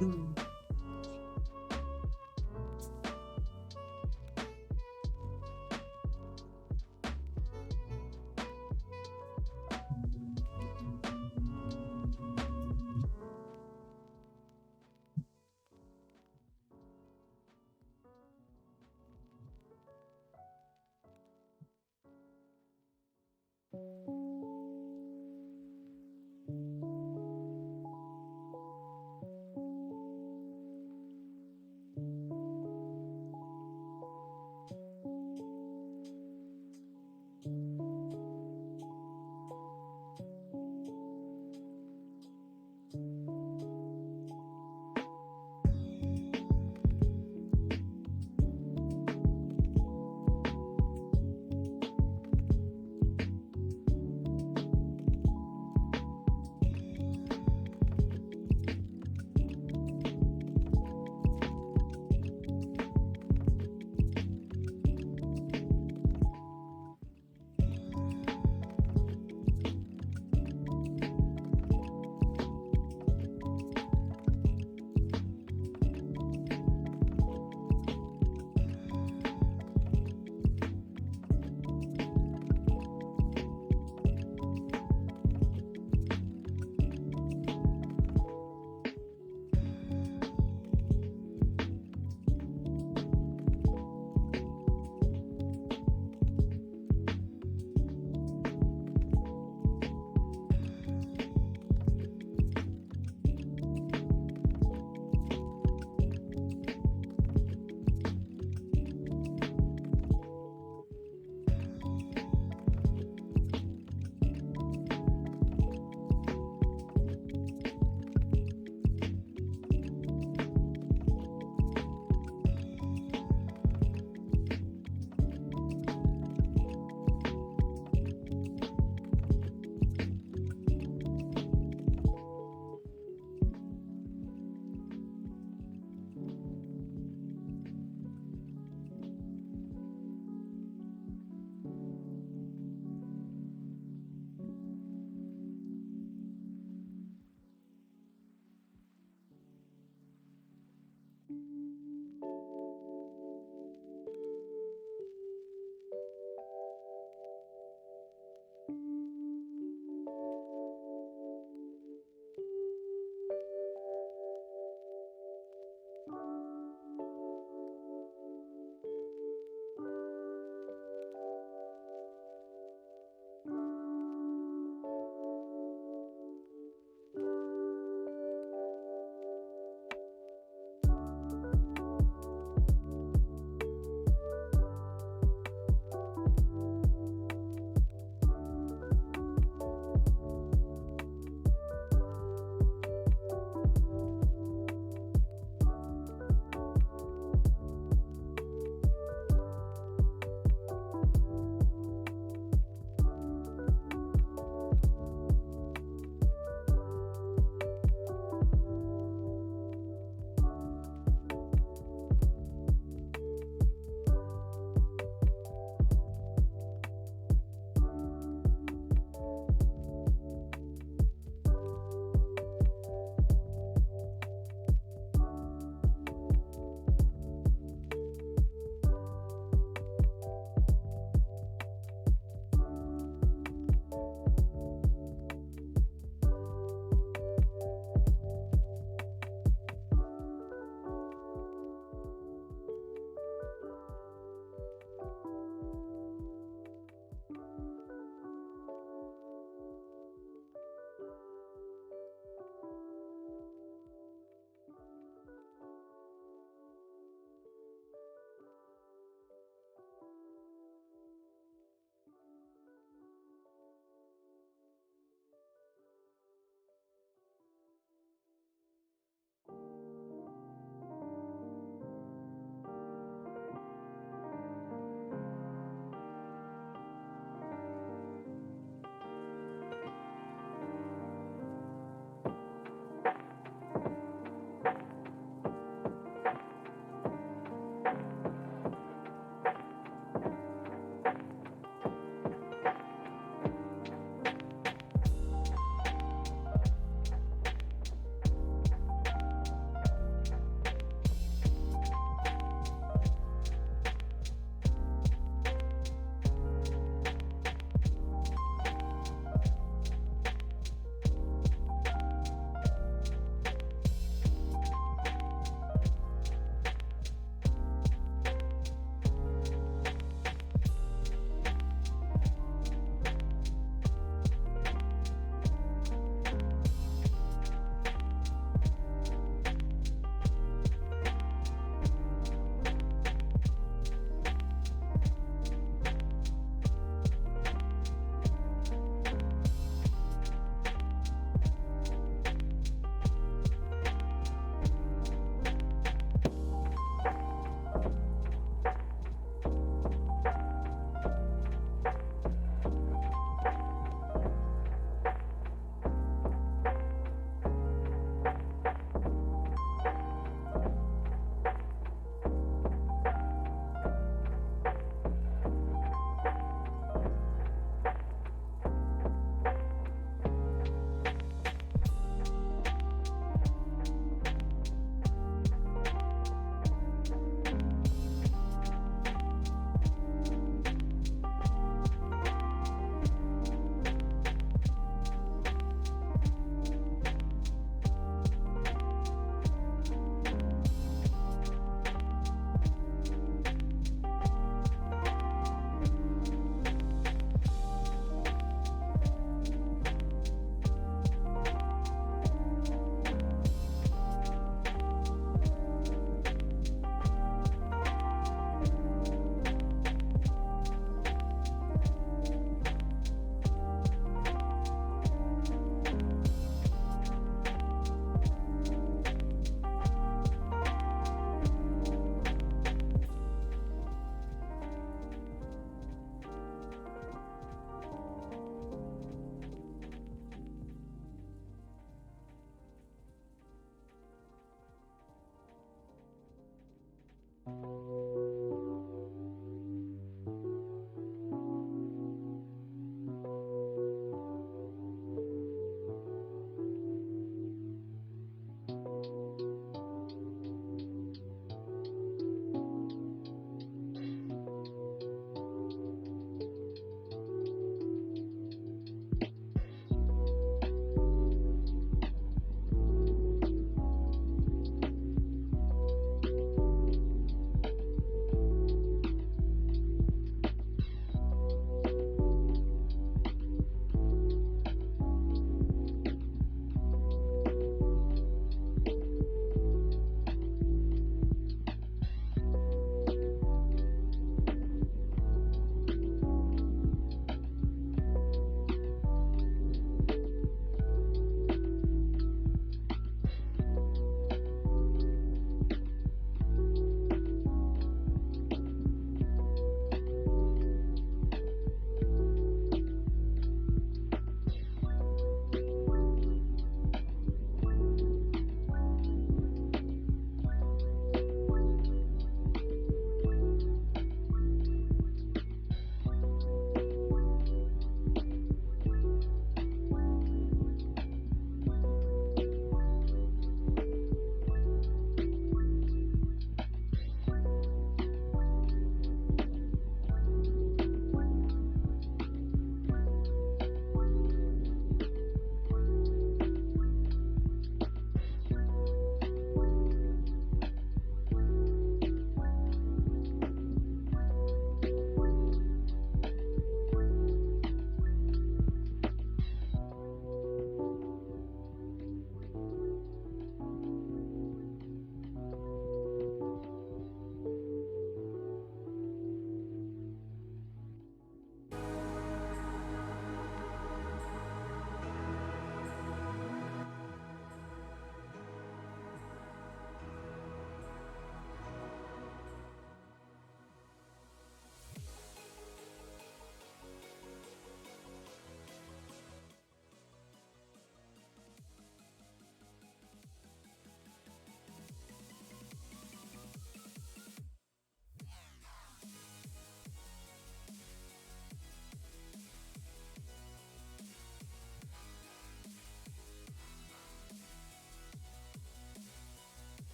Mm.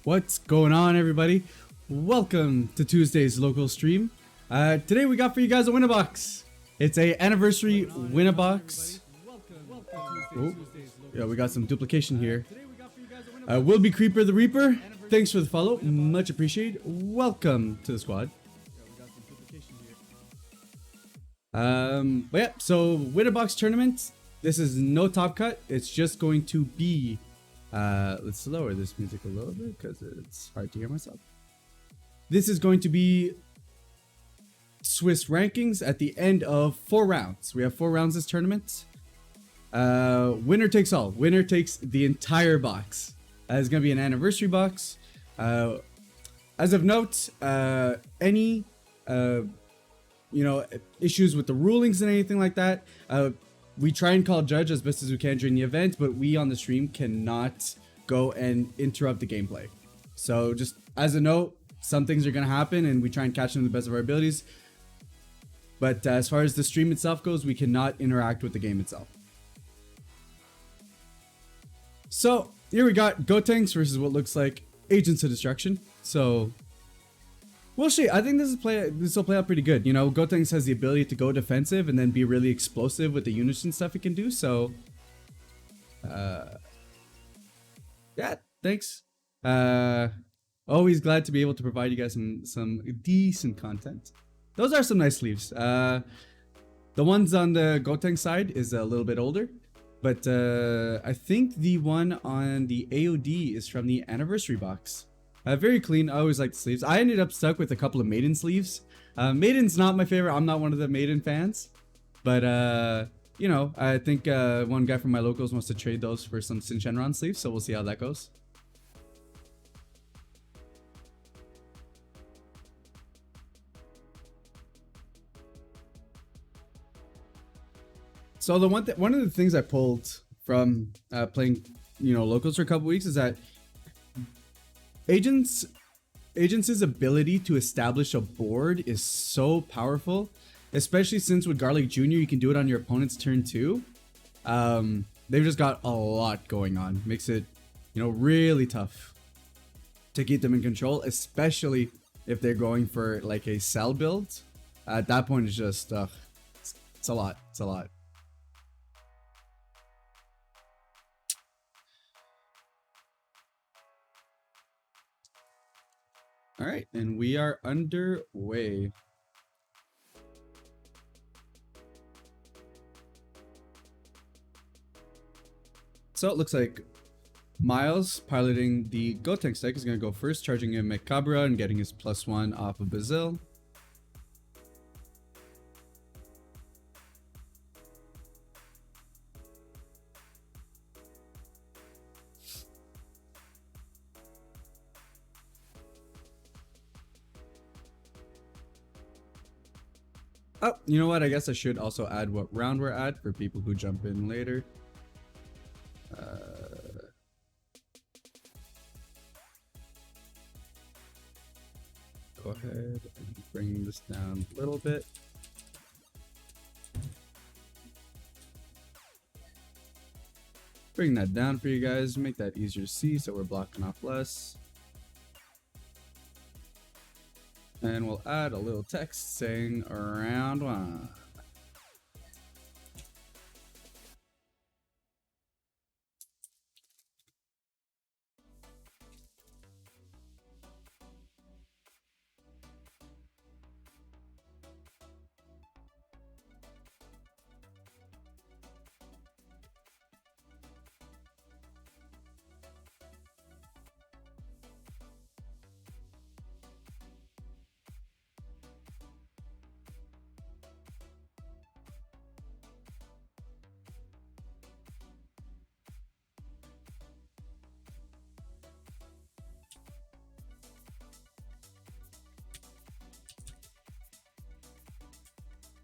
What's going on, everybody? Welcome to Tuesday's local stream. Today we got for you guys a Win-A-Box. It's a anniversary Win-A-Box. Oh, yeah, we got some duplication here. Will be Creeper the Reaper. Thanks for the follow, much appreciated. Welcome to the squad. But yeah, so Win-A-Box tournament. This is no top cut. It's just going to be. Let's lower this music a little bit because it's hard to hear myself. This is going to be Swiss rankings at the end of 4 rounds. We have 4 rounds this tournament. Winner takes all. Winner takes the entire box. It's going to be an anniversary box. As of note, any issues with the rulings and anything like that, we try and call judge as best as we can during the event, but we on the stream cannot go and interrupt the gameplay. So just as a note, some things are going to happen and we try and catch them to the best of our abilities. But as far as the stream itself goes, we cannot interact with the game itself. So here we got Gotenks versus what looks like Agents of Destruction. So we'll see. I think this will play out pretty good. You know, Gotenks has the ability to go defensive and then be really explosive with the units and stuff he can do. So, yeah, thanks. Always glad to be able to provide you guys some decent content. Those are some nice sleeves. The ones on the Gotenks side is a little bit older, but I think the one on the AOD is from the anniversary box. Very clean. I always like the sleeves. I ended up stuck with a couple of Maiden sleeves. Maiden's not my favorite. I'm not one of the Maiden fans. But, you know, I think one guy from my locals wants to trade those for some Shenron sleeves. So we'll see how that goes. So one of the things I pulled from playing, locals for a couple weeks is that Agents' ability to establish a board is so powerful, especially since with Garlic Jr. you can do it on your opponent's turn too. They've just got a lot going on. Makes it, really tough to keep them in control, especially if they're going for like a cell build. At that point, it's just, it's a lot. It's a lot. All right, and we are underway. So it looks like Miles, piloting the Gotenks deck, is going to go first, charging in Macabra and getting his +1 off of Bazil. Oh, you know what? I guess I should also add what round we're at for people who jump in later. Go ahead and bring this down a little bit. Bring that down for you guys, make that easier to see so we're blocking off less. And we'll add a little text saying round 1.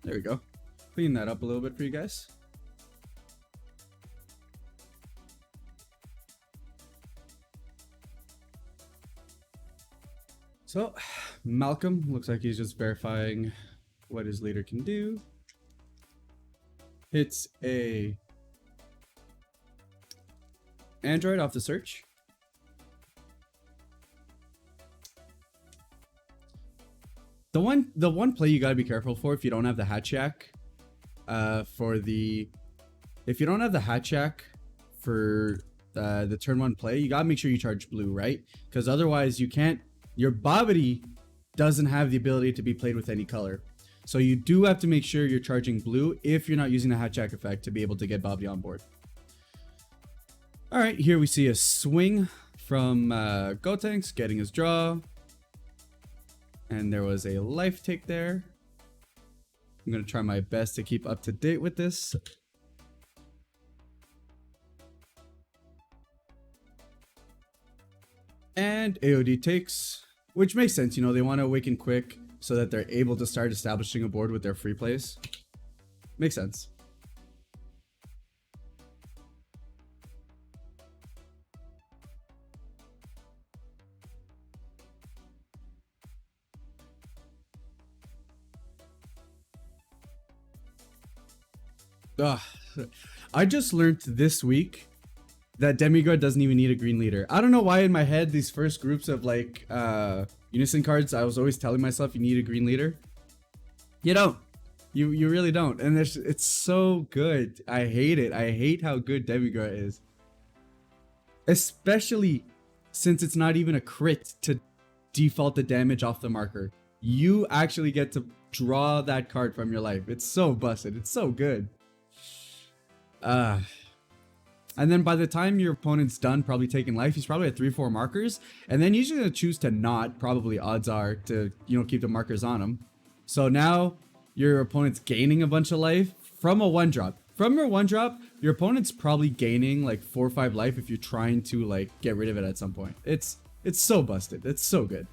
There we go. Clean that up a little bit for you guys. So, Malcolm looks like he's just verifying what his leader can do. Hits a Android off the search. The one play you gotta be careful for if you don't have the Hatchak, if you don't have the Hatchak for the turn 1 play, you gotta make sure you charge blue, right? Because otherwise you can't. Your Bobbity doesn't have the ability to be played with any color, so you do have to make sure you're charging blue if you're not using the Hatchak effect to be able to get Bobbity on board. All right, here we see a swing from Gotenks getting his draw. And there was a life take there. I'm going to try my best to keep up to date with this. And AOD takes, which makes sense. You know, they want to awaken quick so that they're able to start establishing a board with their free plays. Makes sense. I just learned this week that Demigod doesn't even need a green leader. I don't know why in my head these first groups of like unison cards, I was always telling myself you need a green leader. You don't. You really don't. And it's so good. I hate it. I hate how good Demigod is. Especially since it's not even a crit to default the damage off the marker. You actually get to draw that card from your life. It's so busted. It's so good. And then by the time your opponent's done probably taking life, he's probably at 3-4 markers, and then he's gonna choose to not, probably odds are, to, you know, keep the markers on him. So now your opponent's gaining a bunch of life from a 1-drop. From your 1-drop, your opponent's probably gaining like 4 or 5 life if you're trying to like get rid of it at some point. It's so busted. It's so good.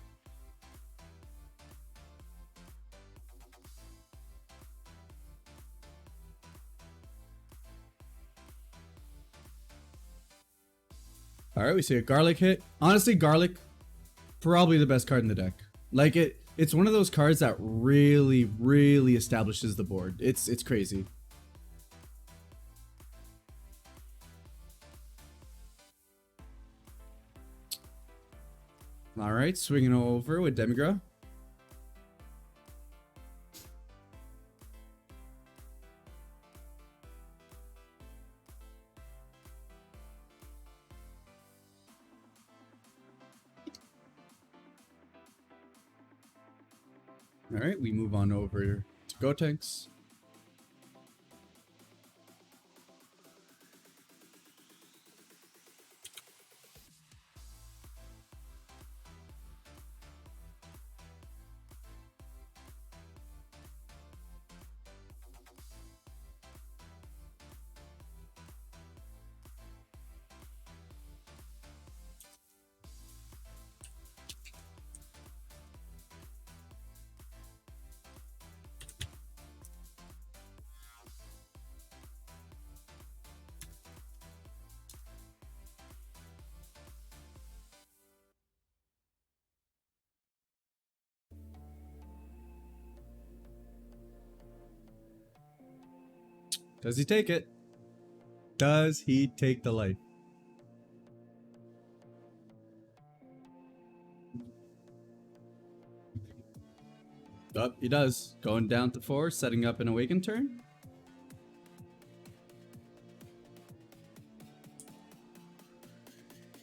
All right, we see a Garlic hit. Honestly, Garlic, probably the best card in the deck. Like it's one of those cards that really, really establishes the board. It's crazy. All right, swinging over with Demigra. All right, we move on over to Gotenks. Does he take it? Does he take the life? Oh, he does. Going down to 4, setting up an awaken turn.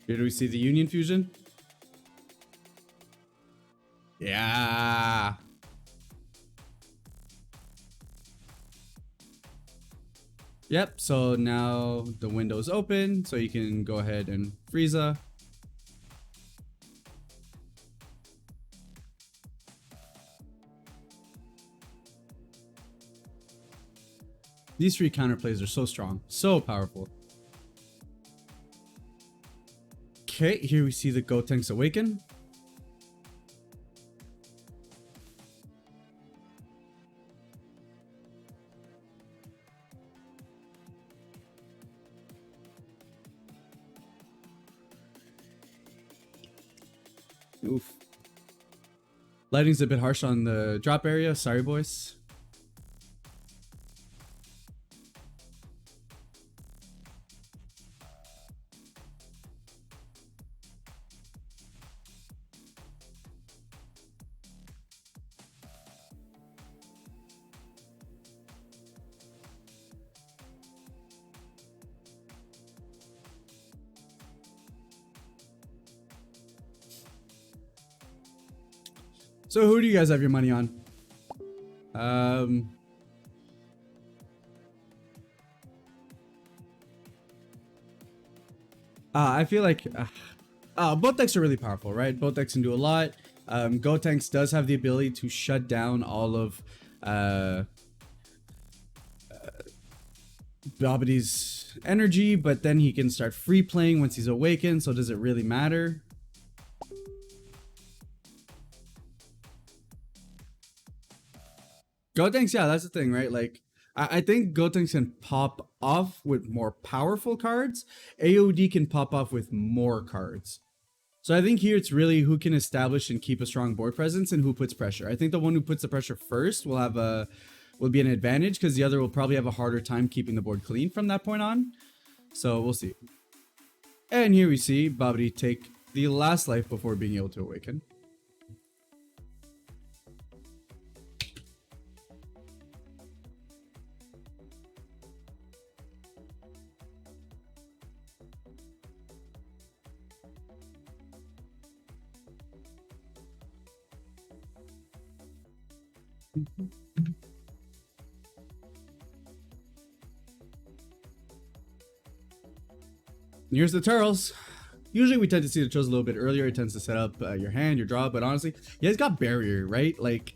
Here do we see the Union Fusion? Yeah. Yep, so now the window's open, so you can go ahead and Frieza. These 3 counterplays are so strong, so powerful. Okay, here we see the Gotenks Awaken. Oof. Lighting's a bit harsh on the drop area. Sorry, boys. So who do you guys have your money on? I feel like both decks are really powerful, right? Both decks can do a lot. Gotenks does have the ability to shut down all of Babidi's energy, but then he can start free playing once he's awakened, so does it really matter? Gotenks, yeah, that's the thing, right? Like, I think Gotenks can pop off with more powerful cards. AOD can pop off with more cards. So I think here it's really who can establish and keep a strong board presence and who puts pressure. I think the one who puts the pressure first will be an advantage because the other will probably have a harder time keeping the board clean from that point on. So we'll see. And here we see Babidi take the last life before being able to awaken. Here's the turtles. Usually we tend to see the turtles a little bit earlier. It tends to set up your hand, your draw, but honestly, yeah, it's got barrier, right? Like,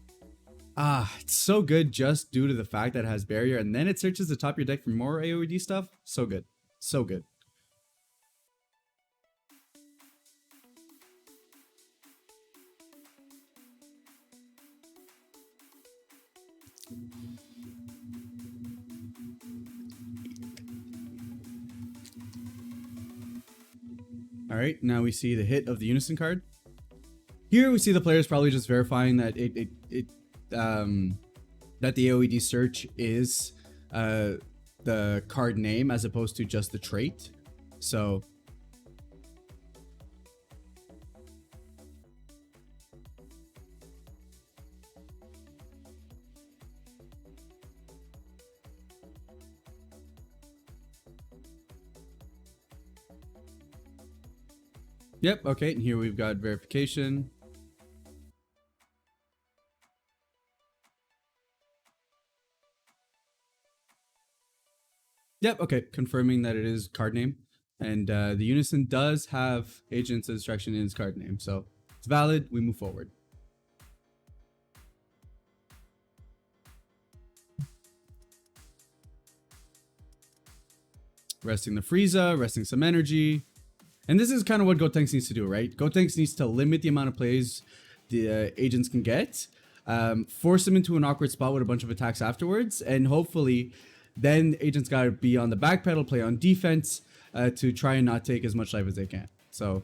it's so good just due to the fact that it has barrier, and then it searches the top of your deck for more AOD stuff. So good. So good. All right, now we see the hit of the Unison card. Here we see the players probably just verifying that that the AOED search is the card name as opposed to just the trait. So yep, okay, and here we've got verification. Yep, okay, confirming that it is card name. And the Unison does have agent's instruction in its card name, so it's valid. We move forward. Resting the Frieza, resting some energy. And this is kind of what Gotenks needs to do, right? Gotenks needs to limit the amount of plays the agents can get, force them into an awkward spot with a bunch of attacks afterwards, and hopefully then agents got to be on the back pedal, play on defense to try and not take as much life as they can. So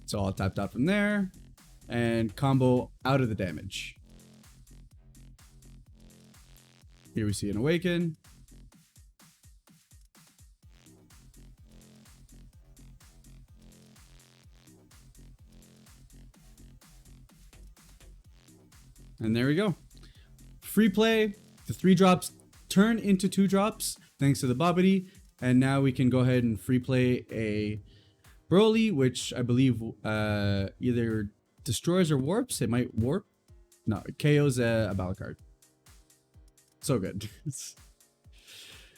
it's all tapped out from there and combo out of the damage. Here we see an awaken. And there we go. Free play. The 3 drops turn into 2 drops thanks to the Babidi. And now we can go ahead and free play a Broly, which I believe either destroys or warps. It might warp. No, it KOs a battle card. So good.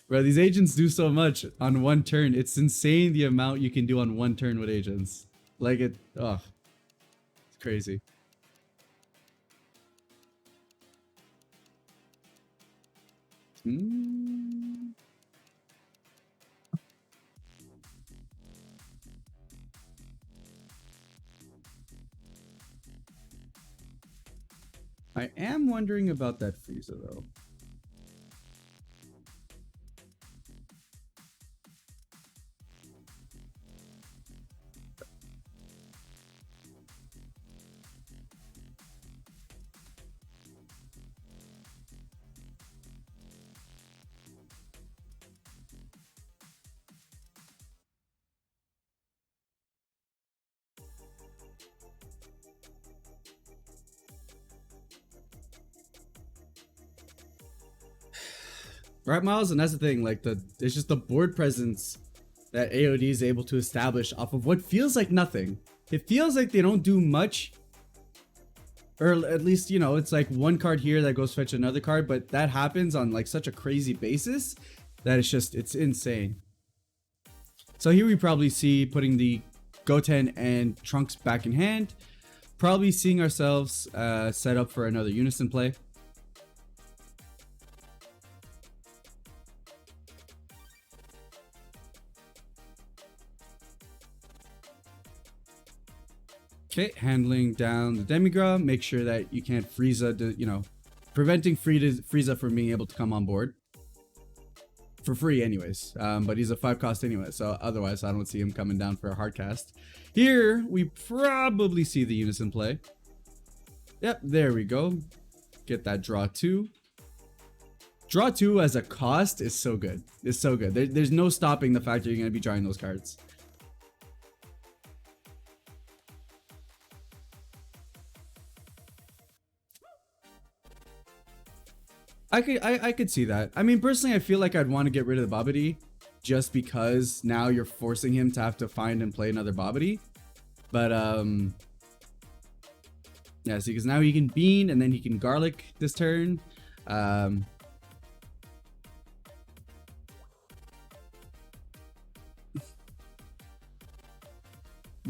Bro, these agents do so much on one turn. It's insane the amount you can do on one turn with agents. Like it, oh, it's crazy. I am wondering about that Frieza though. Right, Miles, and that's the thing. Like it's just the board presence that AOD is able to establish off of what feels like nothing. It feels like they don't do much, or at least, you know, it's like one card here that goes fetch another card, but that happens on like such a crazy basis that it's insane. So here we probably see putting the Goten and Trunks back in hand, probably seeing ourselves set up for another Unison play. Okay, handling down the Demigra, make sure that you can't Frieza, you know, preventing Frieza from being able to come on board. For free anyways, but he's a 5 cost anyway, so otherwise I don't see him coming down for a hard cast. Here, we probably see the Unison play. Yep, there we go. Get that draw 2. Draw 2 as a cost is so good. It's so good. There's no stopping the fact that you're going to be drawing those cards. I could see that. I mean, personally, I feel like I'd want to get rid of the Babidi just because now you're forcing him to have to find and play another Babidi. But, yeah, see, because now he can Bean and then he can Garlic this turn. But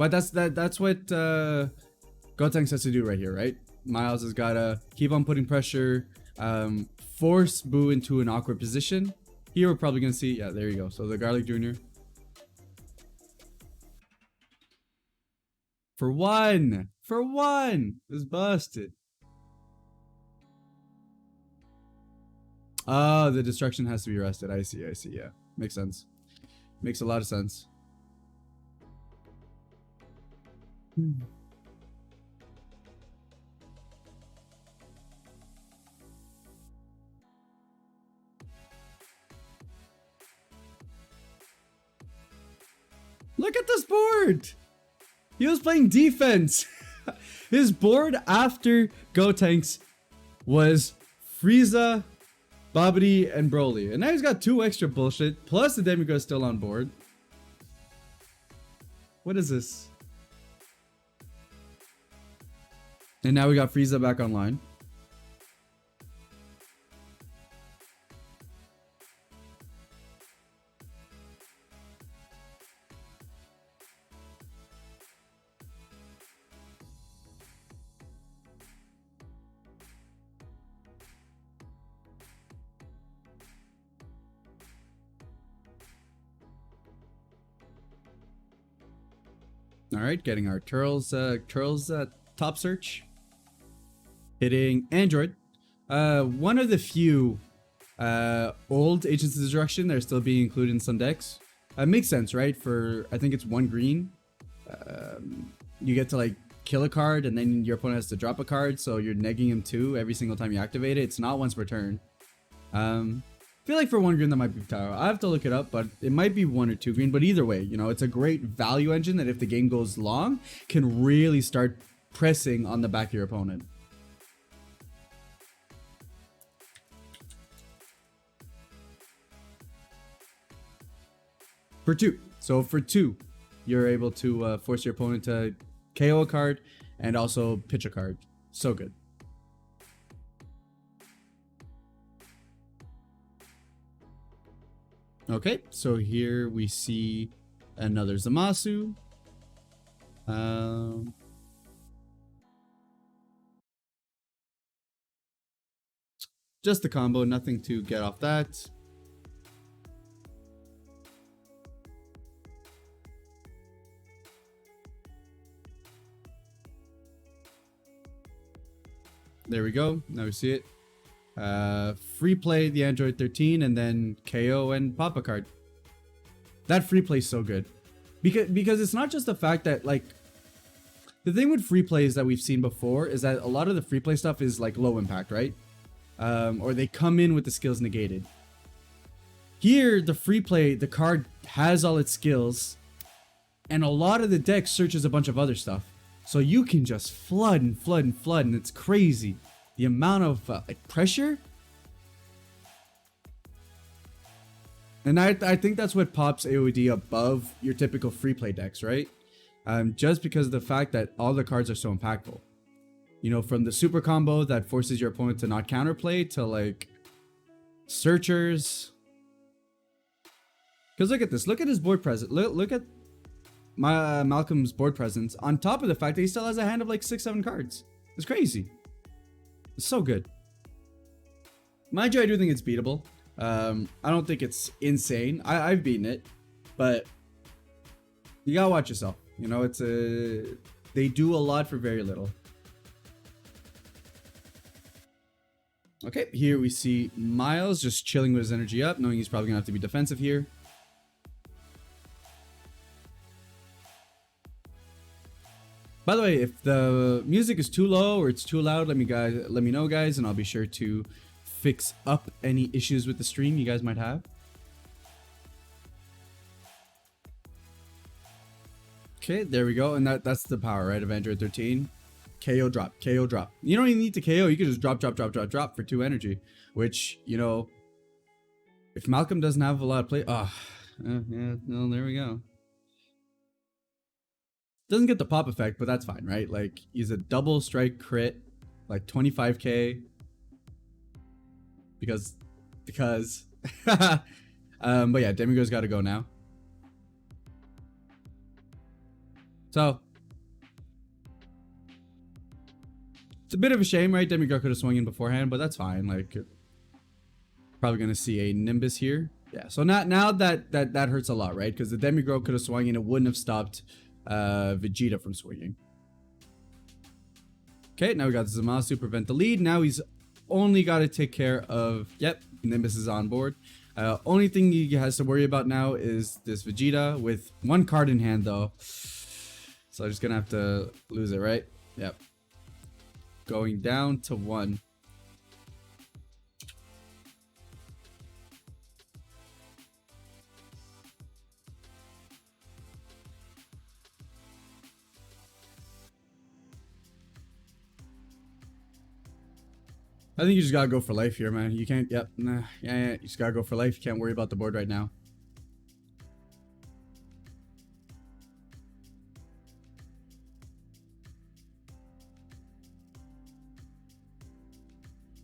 that's what Gotenks has to do right here, right? Miles has got to keep on putting pressure, force Boo into an awkward position. Here we're probably going to see, yeah, there you go. So the Garlic Jr. For one is busted. Oh, the destruction has to be arrested. I see, yeah. Makes sense. Makes a lot of sense. Look at this board! He was playing defense! His board after Gotenks was Frieza, Babidi, and Broly. And now he's got 2 extra bullshit, plus the Demigra is still on board. What is this? And now we got Frieza back online. All right, getting our Turtles top search. Hitting Android. One of the few old Agents of Destruction that are still being included in some decks. Makes sense, right? For, I think it's 1 green. You get to like kill a card and then your opponent has to drop a card, so you're negging him 2 every single time you activate it. It's not once per turn. I feel like for 1 green that might be tower. I have to look it up, but it might be 1 or 2 green. But either way, you know, it's a great value engine that if the game goes long, can really start pressing on the back of your opponent. For 2. So for 2, you're able to force your opponent to KO a card and also pitch a card. So good. Okay, so here we see another Zamasu. Just the combo, nothing to get off that. There we go. Now we see it. Free play the Android 13 and then KO and pop a card. That free play is so good. Because it's not just the fact that, like, the thing with free plays that we've seen before is that a lot of the free play stuff is like low impact, right? Or they come in with the skills negated. Here, the free play, the card has all its skills, and a lot of the deck searches a bunch of other stuff. So you can just flood and flood and flood, and it's crazy. The amount of pressure. And I think that's what pops AoD above your typical free play decks, right? Just because of the fact that all the cards are so impactful. You know, from the super combo that forces your opponent to not counterplay to like searchers. Because look at this. Look at his board presence. Look at my Malcolm's board presence. On top of the fact that he still has a hand of like 6-7 cards. It's crazy. It's so good. Mind you, I do think it's beatable. I don't think it's insane. I've beaten it, but you gotta watch yourself. You know, it's they do a lot for very little. Okay, here we see Miles just chilling with his energy up, knowing he's probably gonna have to be defensive here. By the way, if the music is too low or it's too loud, let me know, guys, and I'll be sure to fix up any issues with the stream you guys might have. Okay, there we go, and that's the power, right, of Android 13. KO drop, KO drop. You don't even need to KO, you can just drop for 2 energy, which, you know, if Malcolm doesn't have a lot of play, yeah, well, there we go. Doesn't get the pop effect, but that's fine, right? Like, he's a double strike crit, like 25k. Because but yeah, Demigo's got to go now. So it's a bit of a shame, right? Demigo could have swung in beforehand, but that's fine. Like, probably gonna see a Nimbus here. Yeah, so now that hurts a lot, right? Because the Demigo could have swung in, it wouldn't have stopped Vegeta from swinging. Okay, now we got Zamasu prevent the lead. Now he's only got to take care of, yep, Nimbus is on board. Only thing he has to worry about now is this Vegeta with 1 card in hand though. So I'm just gonna have to lose it, right? Yep. Going down to 1. I think you just gotta go for life here, man. You can't, yep, nah, yeah, you just gotta go for life. You can't worry about the board right now.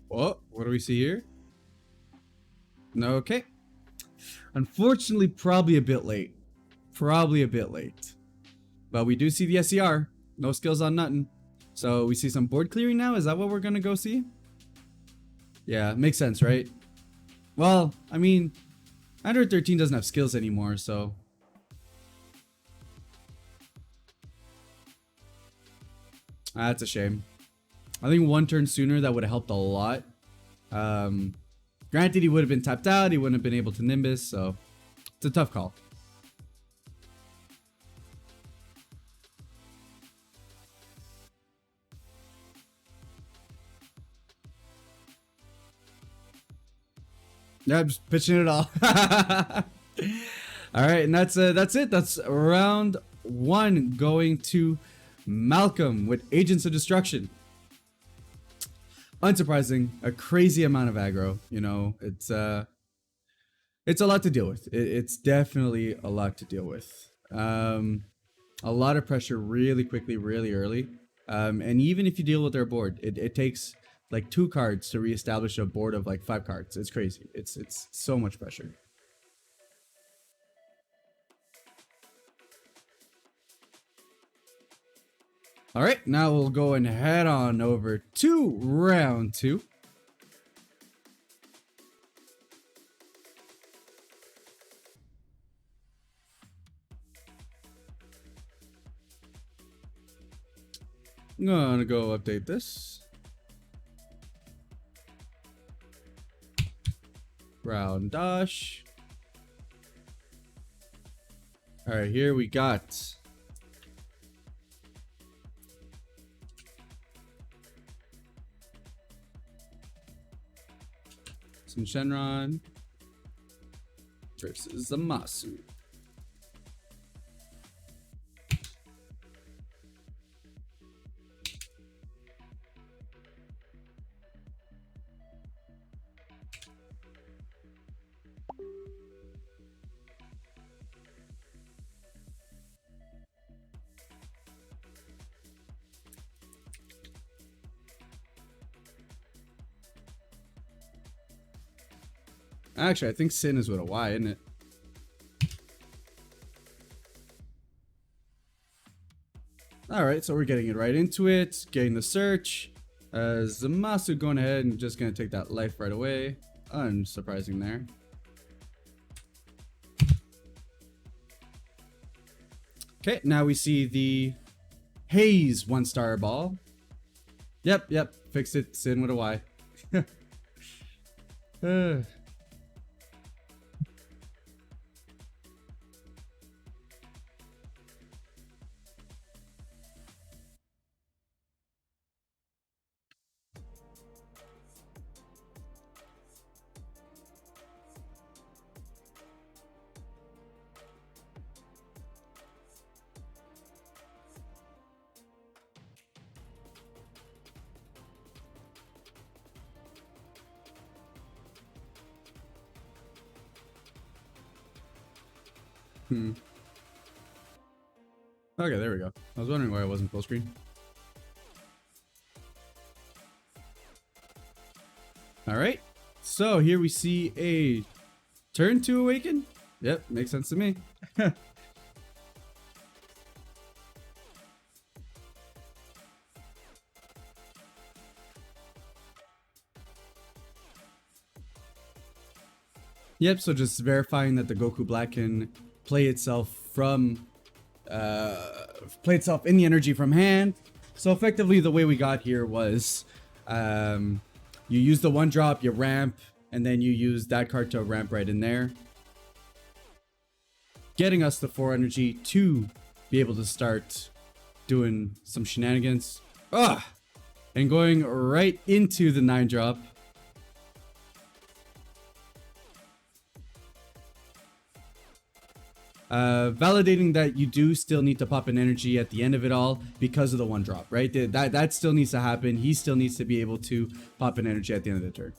Oh, what do we see here? Okay. Unfortunately, probably a bit late. But we do see the SCR. No skills on nothing. So we see some board clearing now. Is that what we're gonna go see? Yeah, makes sense, right? Well, I mean, Android 13 doesn't have skills anymore, so... That's a shame. I think 1 turn sooner, that would have helped a lot. Granted, he would have been tapped out, he wouldn't have been able to Nimbus, so... It's a tough call. Yeah, I'm just pitching it all. All right, and that's it. That's round 1 going to Malcolm with Agents of Destruction. Unsurprising, a crazy amount of aggro. You know, it's a lot to deal with. It's definitely a lot to deal with. A lot of pressure really quickly, really early. And even if you deal with their board, it takes like 2 cards to reestablish a board of like 5 cards. It's crazy. It's so much pressure. All right, now we'll go and head on over to round 2. I'm gonna go update this. Round dash. All right, here we got some Shenron versus Zamasu. Actually, I think Sin is with a Y, isn't it? Alright, so we're getting it right into it. Getting the search. Zamasu going ahead and just going to take that life right away. Unsurprising there. Okay, now we see the Haze 1-star ball. Yep, fixed it. Sin with a Y. Okay, there we go. I was wondering why it wasn't full screen. Alright, so here we see a turn to awaken. Yep, makes sense to me. Yep, so just verifying that the Goku Black can play itself from play itself in the energy from hand. So effectively the way we got here was you use the 1-drop, you ramp, and then you use that card to ramp right in there, getting us the 4 energy to be able to start doing some shenanigans. And going right into the 9-drop. Validating that you do still need to pop an energy at the end of it all because of the 1-drop, right? That still needs to happen. He still needs to be able to pop an energy at the end of the turn.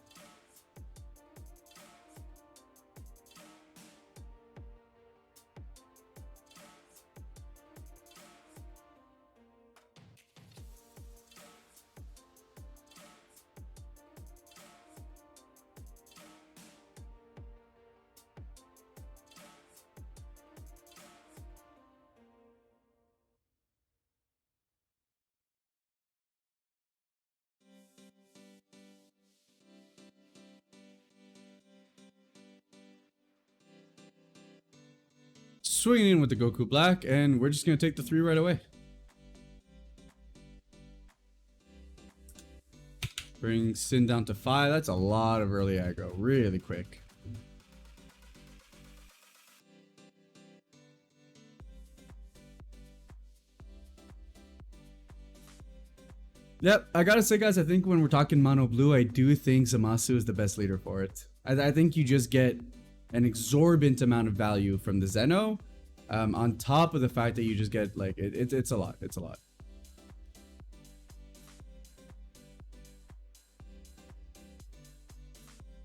Swinging in with the Goku Black, and we're just going to take the 3 right away. Bring Sin down to 5. That's a lot of early aggro. Really quick. Yep, I gotta say, guys, I think when we're talking mono blue, I do think Zamasu is the best leader for it. I think you just get an exorbitant amount of value from the Zeno, on top of the fact that you just get, like, it's a lot. It's a lot.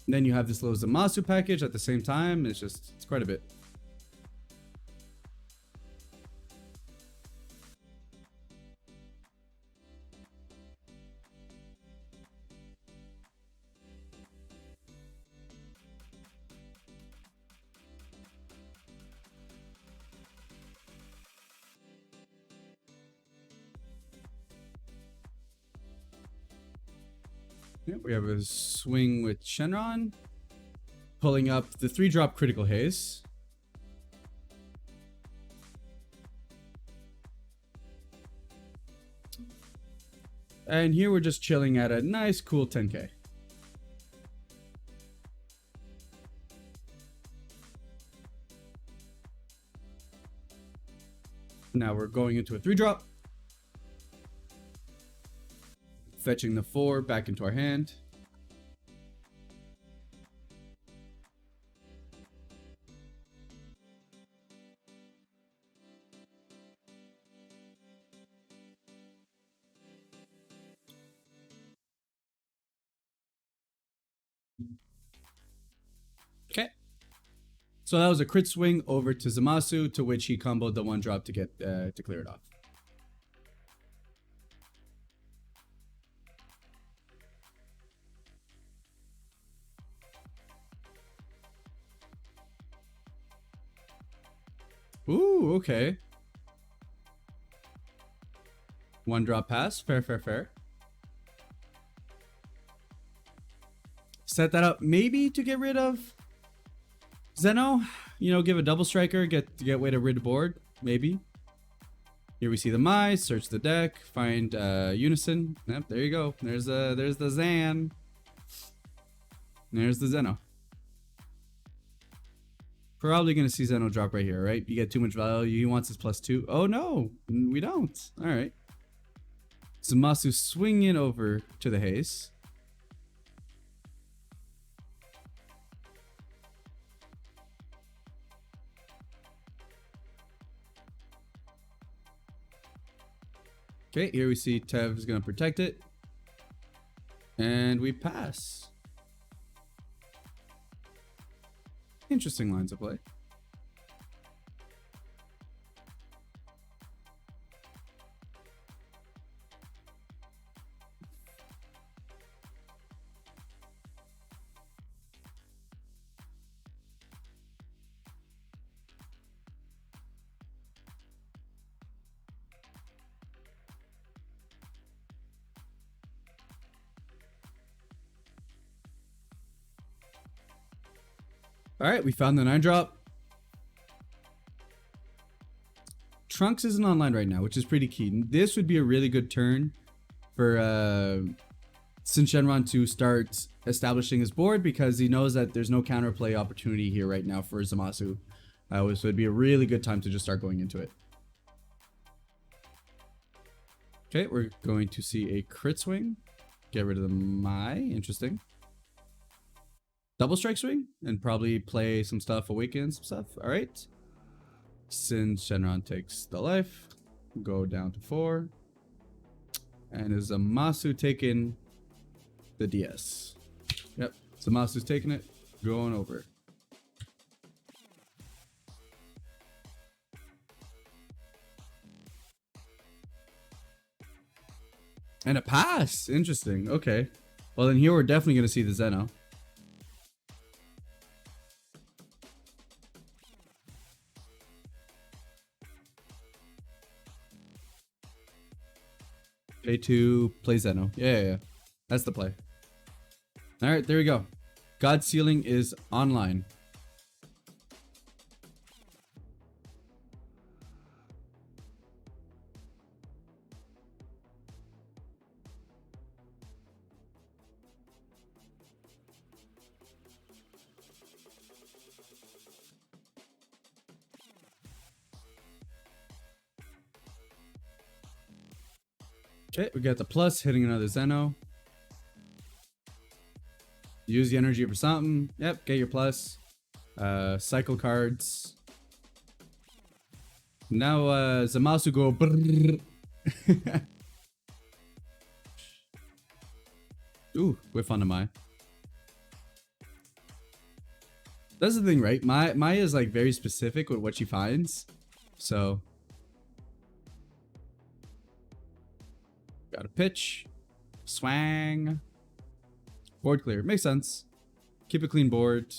And then you have this little Zamasu package at the same time. It's quite a bit. Yeah, we have a swing with Shenron, pulling up the 3-drop critical haze. And here we're just chilling at a nice cool 10k. Now we're going into a 3-drop. Fetching the 4 back into our hand. Okay. So that was a crit swing over to Zamasu, to which he comboed the 1-drop to get to clear it off. Ooh, okay. One drop pass. Fair, fair, fair. Set that up maybe to get rid of Zeno. You know, give a double striker, get way to rid board. Maybe. Here we see the Mai, search the deck, find Unison. Yep, there you go. There's the Zan. There's the Zeno. Probably gonna see Zeno drop right here, right? You get too much value. He wants his +2. Oh no, we don't. All right. Zamasu swinging over to the haze. Okay, here we see Tev is going to protect it. And we pass. Interesting lines of play. All right, we found the 9-drop. Trunks isn't online right now, which is pretty key. This would be a really good turn for Shenron to start establishing his board, because he knows that there's no counterplay opportunity here right now for Zamasu. So it'd be a really good time to just start going into it. Okay, we're going to see a crit swing. Get rid of the Mai. Interesting. Double strike swing and probably play some stuff, awaken some stuff. All right. Since Shenron takes the life, go down to 4. And is Zamasu taking the DS? Yep, Zamasu's taking it, going over. And a pass. Interesting. Okay. Well, then here we're definitely going to see the Zeno. J2 play Zeno. Yeah. That's the play. All right, there we go. God Sealing is online. Okay, we got the plus, hitting another Zeno. Use the energy for something. Yep, get your plus. Cycle cards. Now Zamasu go brrr. Ooh, whiff on the Mai. That's the thing, right? Mai is like very specific with what she finds. So got a pitch. Swang. Board clear. Makes sense. Keep a clean board.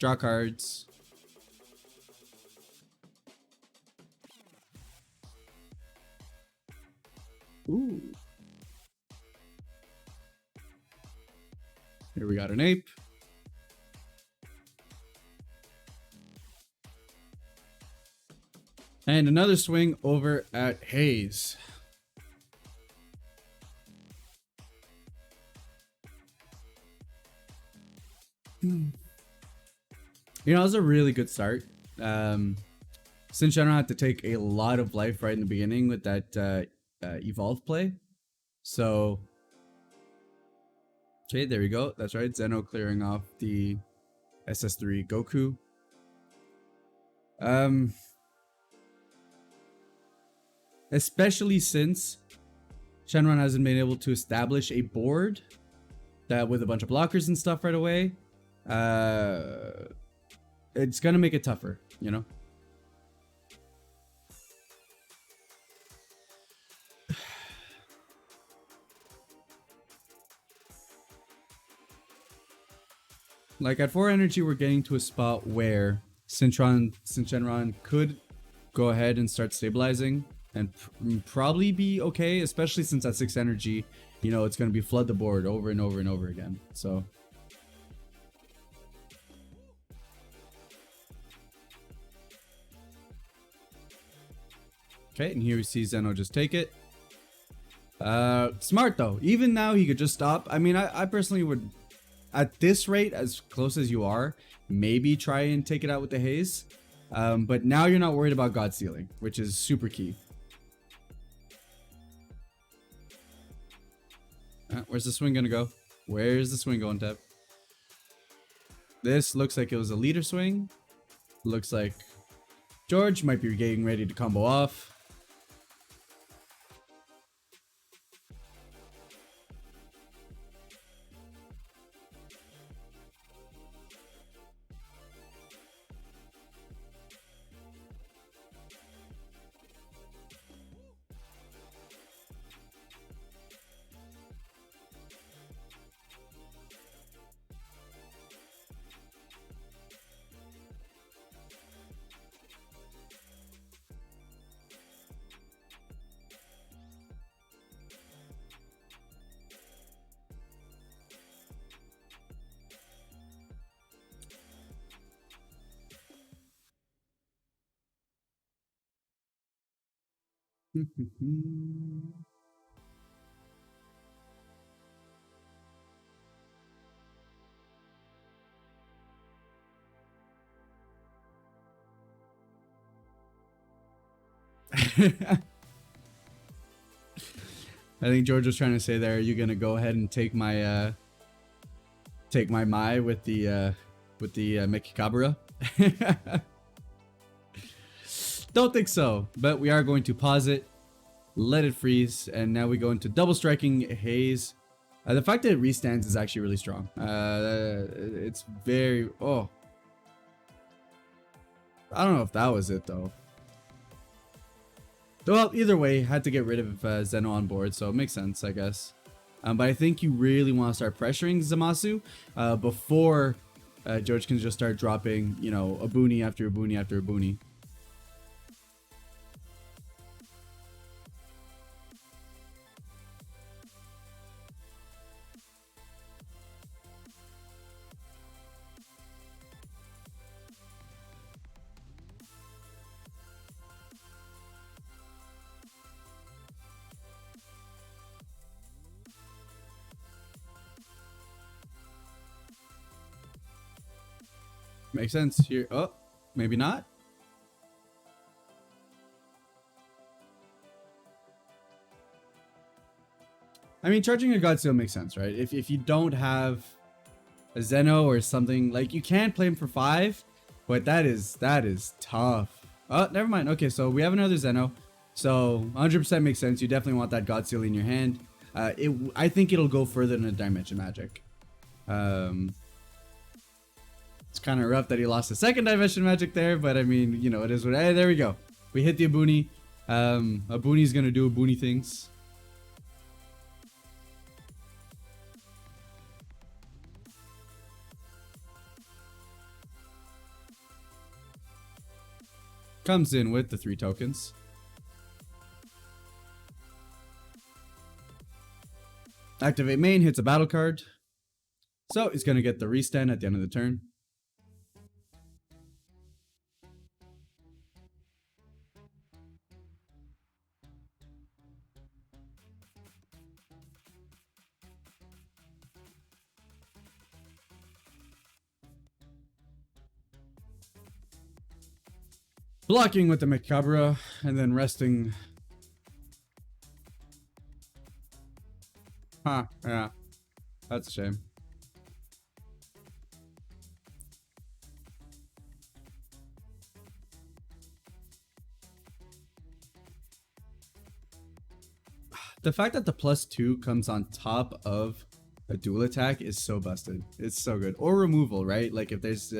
Draw cards. Ooh. Here we got an ape. And another swing over at Hayes. You know, it was a really good start. Since Shenron had to take a lot of life right in the beginning with that evolve play. So, okay, there we go. That's right. Zeno clearing off the SS3 Goku. Especially since Shenron hasn't been able to establish a board that with a bunch of blockers and stuff right away. It's gonna make it tougher, you know. Like at 4 energy, we're getting to a spot where Shenron could go ahead and start stabilizing and probably be okay, especially since at 6 energy, you know, it's going to be flood the board over and over and over again. So okay, and here we see Zeno just take it. Smart though. Even now he could just stop. I mean, I personally would, at this rate, as close as you are, maybe try and take it out with the haze. But now you're not worried about God Sealing, which is super key. Where's the swing gonna go? Where's the swing going, Teb? This looks like it was a leader swing. Looks like George might be getting ready to combo off. I think George was trying to say there, are you gonna go ahead and take my Mai with the Mekikabura? Don't think so, but we are going to pause it, let it freeze, and now we go into double striking haze. The fact that it restands is actually really strong. It's very, oh, I don't know if that was it though. Well, either way, had to get rid of Zeno on board, so it makes sense, I guess. But I think you really want to start pressuring Zamasu before George can just start dropping, you know, a boonie after a boonie after a boonie. Makes sense here. Oh, maybe not. I mean, charging a God Seal makes sense, right? If you don't have a Zeno or something, like, you can play him for 5, but that is tough. Oh, never mind. Okay, so we have another Zeno, so 100% makes sense. You definitely want that God Seal in your hand. I think it'll go further than a Dimension Magic. It's kind of rough that he lost the second Dimension Magic there, but I mean, you know, it is what. Hey, there we go. We hit the Abuni. Abuni's gonna do Abuni things. Comes in with the 3 tokens. Activate main, hits a battle card. So he's gonna get the restand at the end of the turn. Blocking with the Mekikabura, and then resting. Huh, yeah. That's a shame. The fact that the +2 comes on top of a dual attack is so busted. It's so good. Or removal, right? Like if there's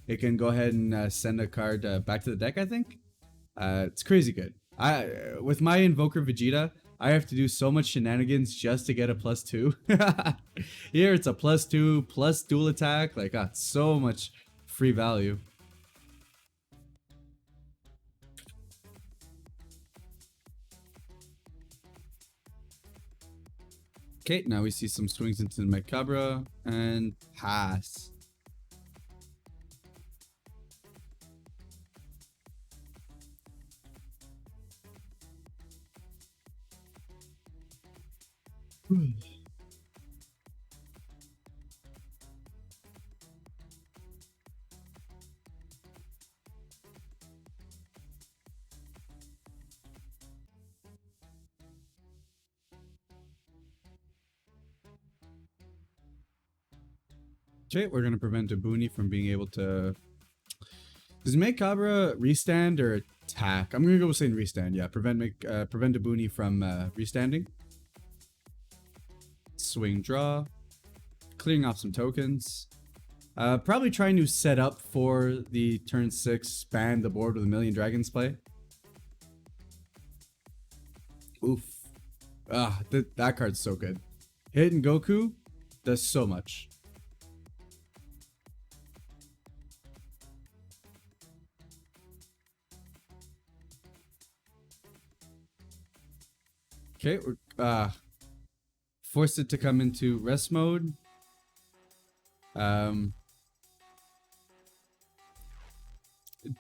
it can go ahead and send a card back to the deck, I think. It's crazy good. With my Invoker Vegeta, I have to do so much shenanigans just to get a +2. Here it's a +2 plus dual attack. Like, got so much free value. Okay, now we see some swings into the Macabra and pass. Okay, we're gonna prevent a Boony from being able to. Does make Cabra restand or attack? I'm gonna go with saying restand. Yeah, prevent a Boony from restanding. Swing draw, clearing off some tokens. Probably trying to set up for the turn 6 span the board with a million dragons play. Oof. That card's so good. Hidden Goku does so much. Okay, we're forced it to come into rest mode.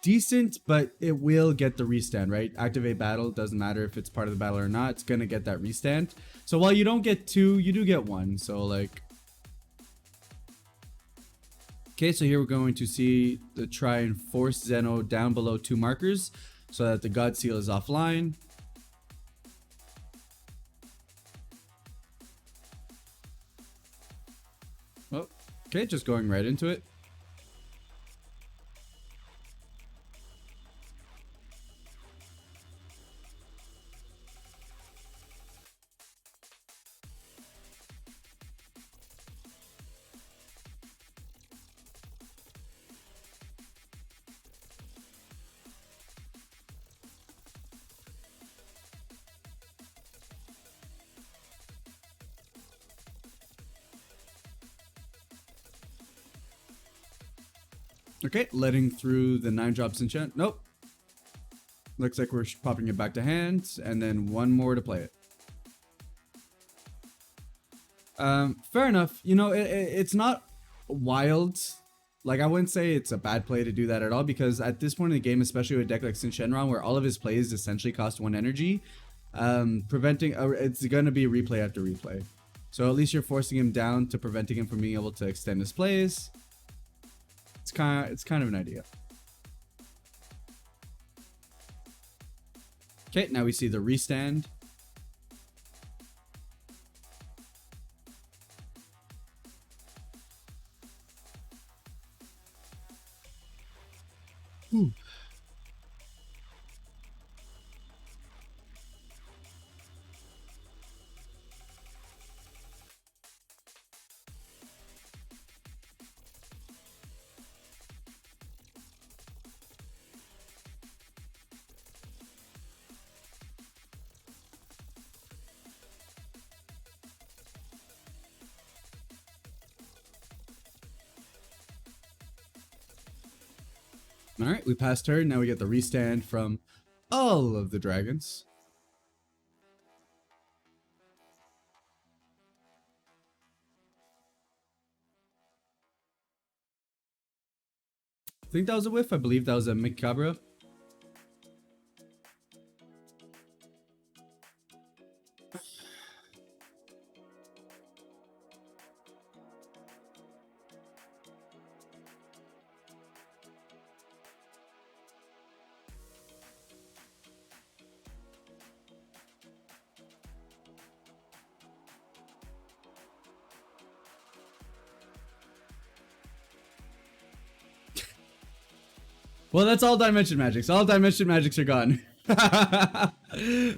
Decent, but it will get the restand, right? Activate battle, doesn't matter if it's part of the battle or not, it's gonna get that restand. So while you don't get 2, you do get 1. So like, okay, so here we're going to see the try and force Zeno down below 2 markers so that the God Seal is offline. Oh, okay, just going right into it. Okay, letting through the 9 drops enchant. Nope. Looks like we're popping it back to hand, and then 1 more to play it. Fair enough. You know, it's not wild. Like, I wouldn't say it's a bad play to do that at all, because at this point in the game, especially with a deck like Shenron, where all of his plays essentially cost 1 energy, it's gonna be replay after replay. So at least you're forcing him down to preventing him from being able to extend his plays. It's kind of an idea. Okay, now we see the restand. Ooh. Alright, we passed turn. Now we get the restand from all of the dragons. I think that was a whiff. I believe that was a Macabra. Well, that's all Dimension Magics. All Dimension Magics are gone.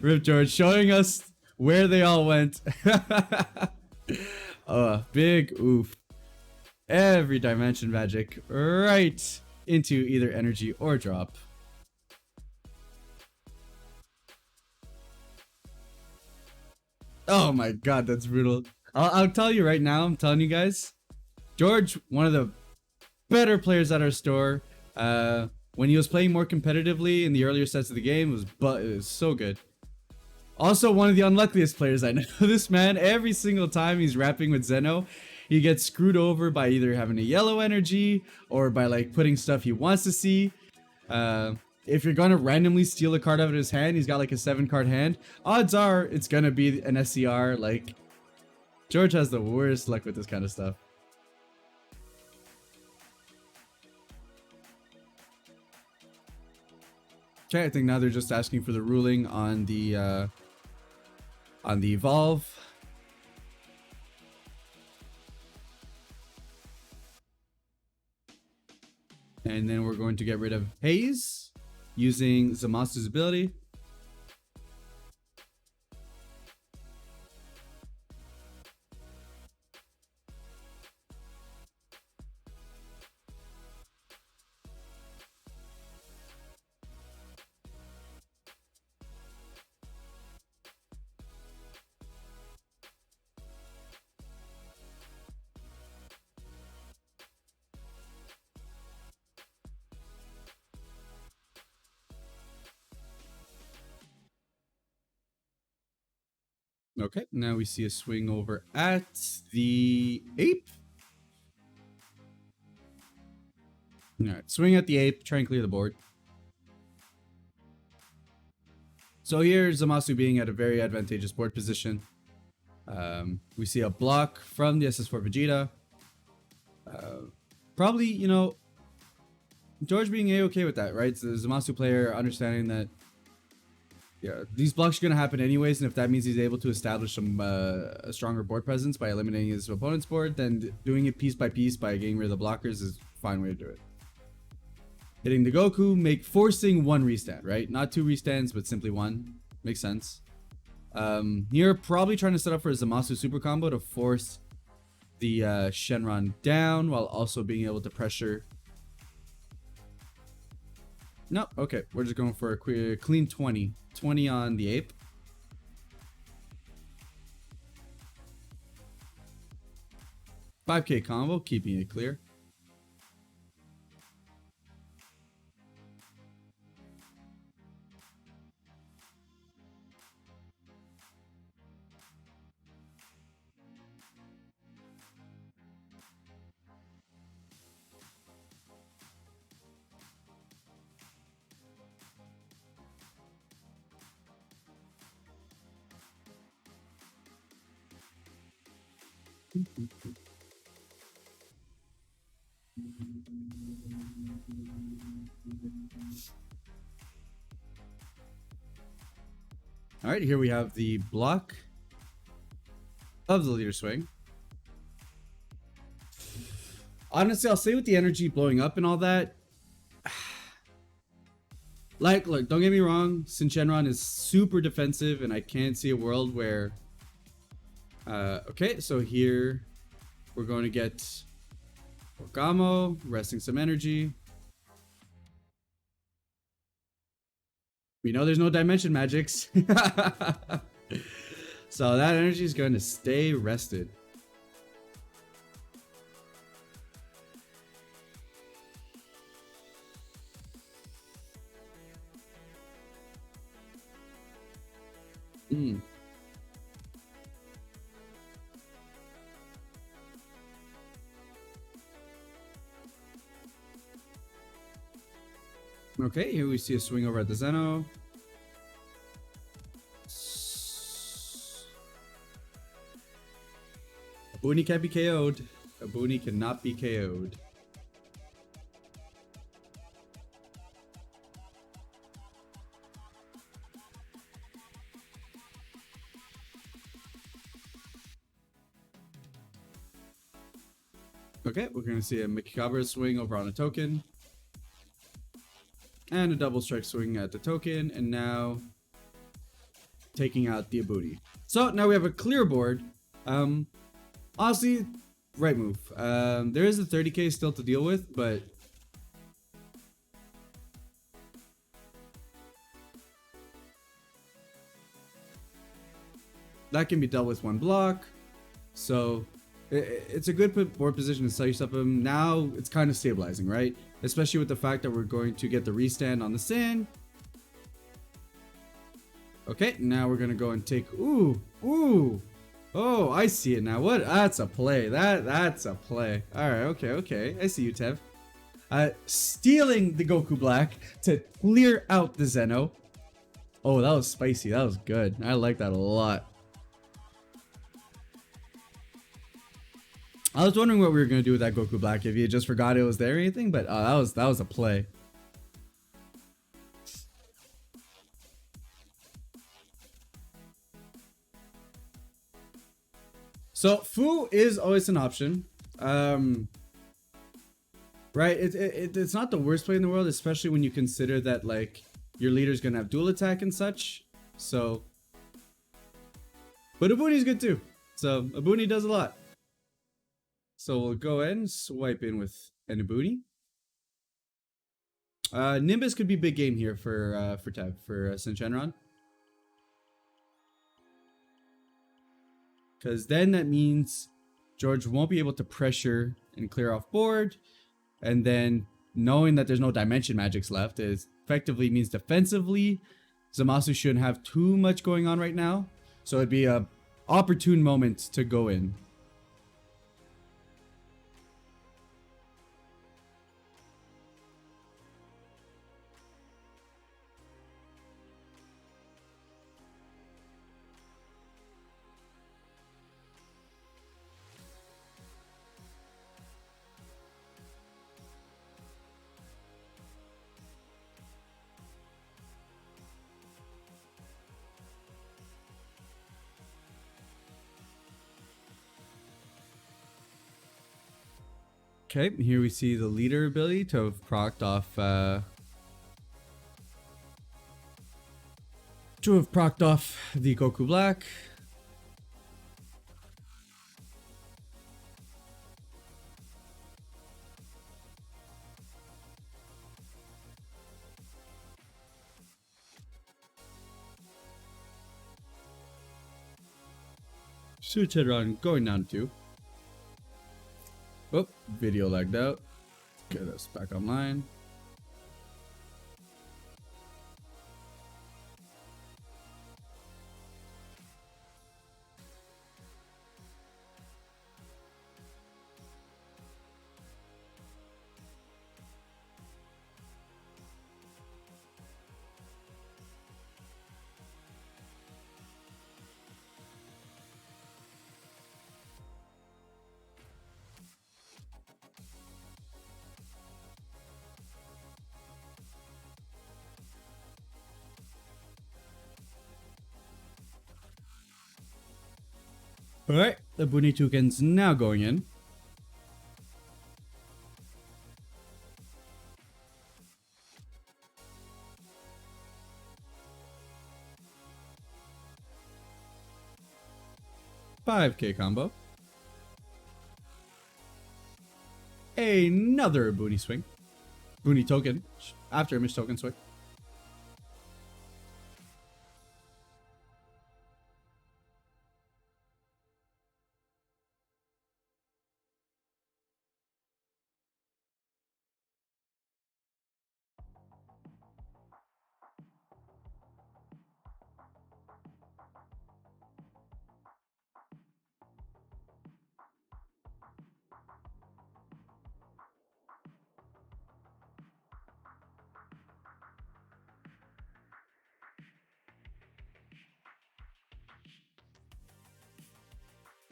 Rip George showing us where they all went. Big oof. Every Dimension Magic right into either energy or drop. Oh my god, that's brutal. I'll tell you right now, I'm telling you guys, George, one of the better players at our store. When he was playing more competitively in the earlier sets of the game, it was so good. Also, one of the unluckiest players I know. This man, every single time he's rapping with Zeno, he gets screwed over by either having a yellow energy or by like putting stuff he wants to see. If you're gonna randomly steal a card out of his hand, he's got like a 7-card hand. Odds are it's gonna be an SCR. Like, George has the worst luck with this kind of stuff. Okay, I think now they're just asking for the ruling on the evolve. And then we're going to get rid of Haze using Zamasu's ability. Okay, now we see a swing over at the ape. Alright, swing at the ape, try and clear the board. So here, Zamasu being at a very advantageous board position. We see a block from the SS4 Vegeta. Probably, you know, George being a-okay with that, right? So the Zamasu player understanding that, yeah, these blocks are going to happen anyways, and if that means he's able to establish some a stronger board presence by eliminating his opponent's board, then doing it piece by piece by getting rid of the blockers is a fine way to do it. Hitting the Goku, forcing 1 restand, right? Not 2 restands, but simply 1. Makes sense. Here, probably trying to set up for a Zamasu super combo to force the Shenron down while also being able to pressure. No, okay, we're just going for a clean 20. 20 on the ape. $5K combo, keeping it clear. All right, here we have the block of the leader swing. Honestly, I'll say with the energy blowing up and all that, like, look, don't get me wrong, Shenron is super defensive, and I can't see a world where, okay, so here we're going to get Orgamo, resting some energy. We know there's no dimension magics. So that energy is going to stay rested. Okay, here we see a swing over at the Zeno. Abuni can't be KO'd. Abuni cannot be KO'd. Okay, we're going to see a Magica swing over on a token. And a double strike swing at the token, and now taking out the Abuni. So now we have a clear board. Honestly, right move. There is a 30k still to deal with, but that can be dealt with 1 block. So it's a good board position to sell yourself. Now it's kind of stabilizing, right? Especially with the fact that we're going to get the restand on the Sin. Okay, now we're gonna go and take. Ooh, ooh. Oh, I see it now. What? That's a play. That's a play. All right. Okay. Okay. I see you, Tev. Stealing the Goku Black to clear out the Zeno. Oh, that was spicy. That was good. I like that a lot. I was wondering what we were gonna do with that Goku Black, if you just forgot it was there or anything, but that was a play. So Fu is always an option. Right, it's not the worst play in the world, especially when you consider that like your leader's gonna have dual attack and such. So, but Abuni's good too. So Abuni does a lot. So we'll go ahead and swipe in with an Abuni. Nimbus could be big game here for Tev, for Shenron. Because then that means George won't be able to pressure and clear off board. And then knowing that there's no dimension magics left, it effectively means defensively, Zamasu shouldn't have too much going on right now. So it'd be a opportune moment to go in. Okay, here we see the leader ability to have procced off the Goku Black. Shenron going down to. Oh, video lagged out. Get us back online. Alright, the Bunny Toucan's now going in. $5K combo. Another Bunny swing. Bunny token. After a missed token swing.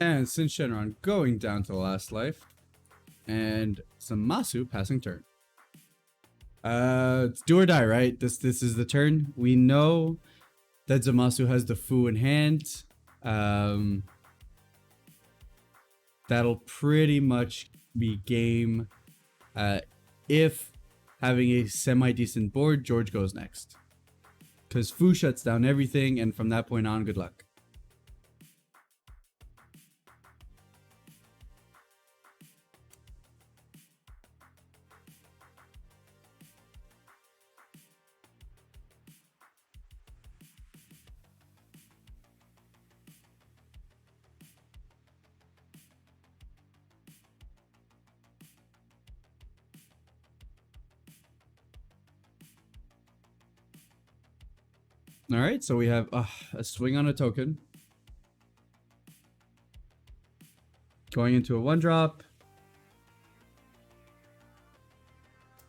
And since Shenron going down to the last life. And Zamasu passing turn. It's do or die, right? This is the turn. We know that Zamasu has the Fu in hand. That'll pretty much be game. If having a semi-decent board, George goes next. Because Fu shuts down everything, and from that point on, good luck. All right, so we have a swing on a token. Going into a 1-drop.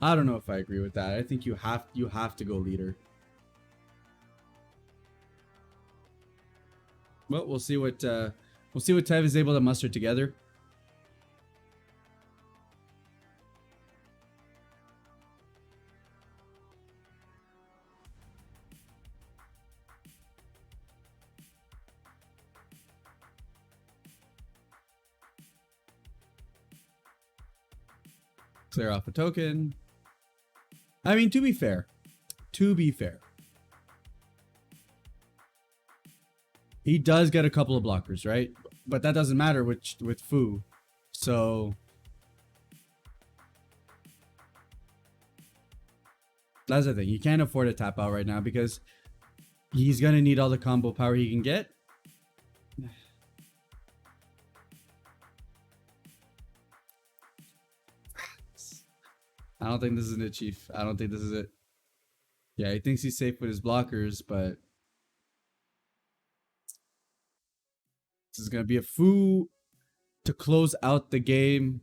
I don't know if I agree with that. I think you have to go leader. Well, we'll see what Tev is able to muster together. Clear off a token. I mean, to be fair, he does get a couple of blockers, right? But that doesn't matter with Fu. So that's the thing. He can't afford to tap out right now because he's gonna need all the combo power he can get. I don't think this is it, Chief. I don't think this is it. Yeah, he thinks he's safe with his blockers, but this is going to be a Fu to close out the game,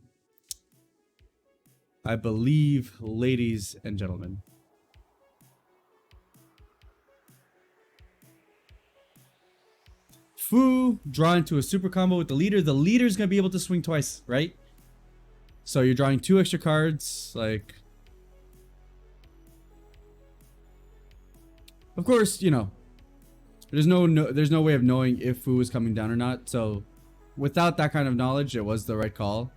I believe, ladies and gentlemen. Fu draw into a super combo with the leader. The leader's going to be able to swing twice, right? So you're drawing 2 extra cards, like, of course, you know, there's no way of knowing if Fu is coming down or not. So without that kind of knowledge, it was the right call.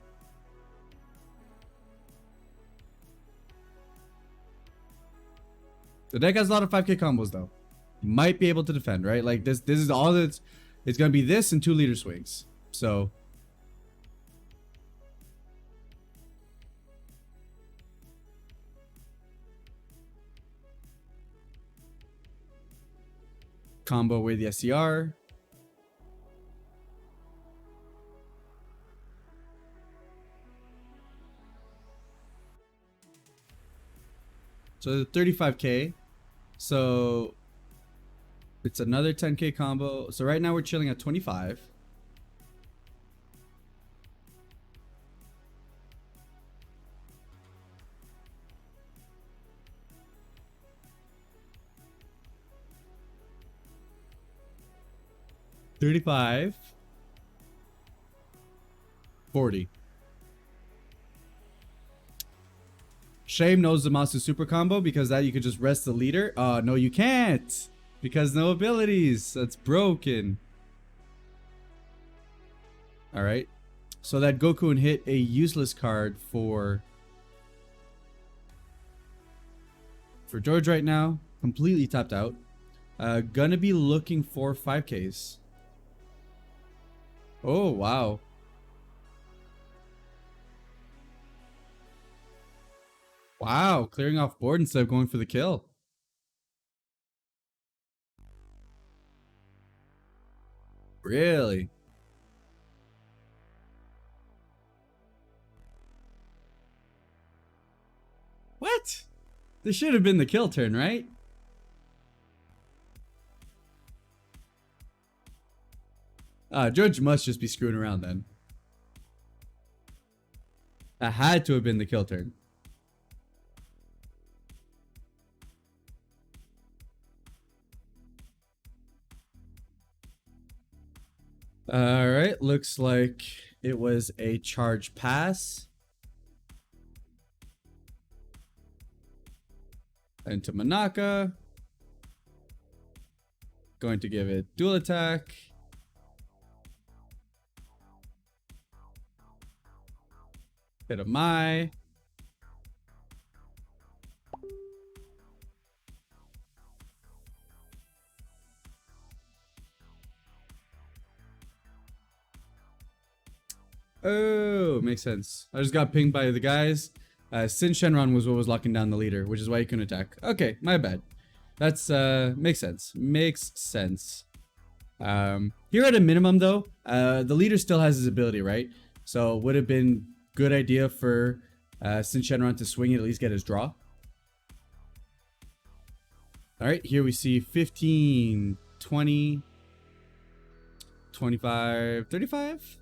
The deck has a lot of 5k combos though. You might be able to defend, right? Like this is all that's, it's going to be this and 2 leader swings. So combo with the SCR. So 35k. So it's another 10k combo. So right now we're chilling at 25. $35. $40. Shame knows Zamasu super combo because that you could just rest the leader. No, you can't because no abilities. That's broken. All right. So that Goku hit a useless card for George right now. Completely tapped out. Gonna be looking for 5Ks. Oh, wow. Wow, clearing off board instead of going for the kill. Really? What? This should have been the kill turn, right? George must just be screwing around then. That had to have been the kill turn. Alright, looks like it was a charge pass. Into Manaka. Going to give it dual attack. Hit a Mai. Oh, makes sense. I just got pinged by the guys. Sin Shenron was what was locking down the leader, which is why he couldn't attack. Okay, my bad. That's makes sense. Makes sense. Here at a minimum though, the leader still has his ability, right? So it would have been good idea for Sin Shenron to swing and at least get his draw. All right, here we see 15, 20, 25, 35?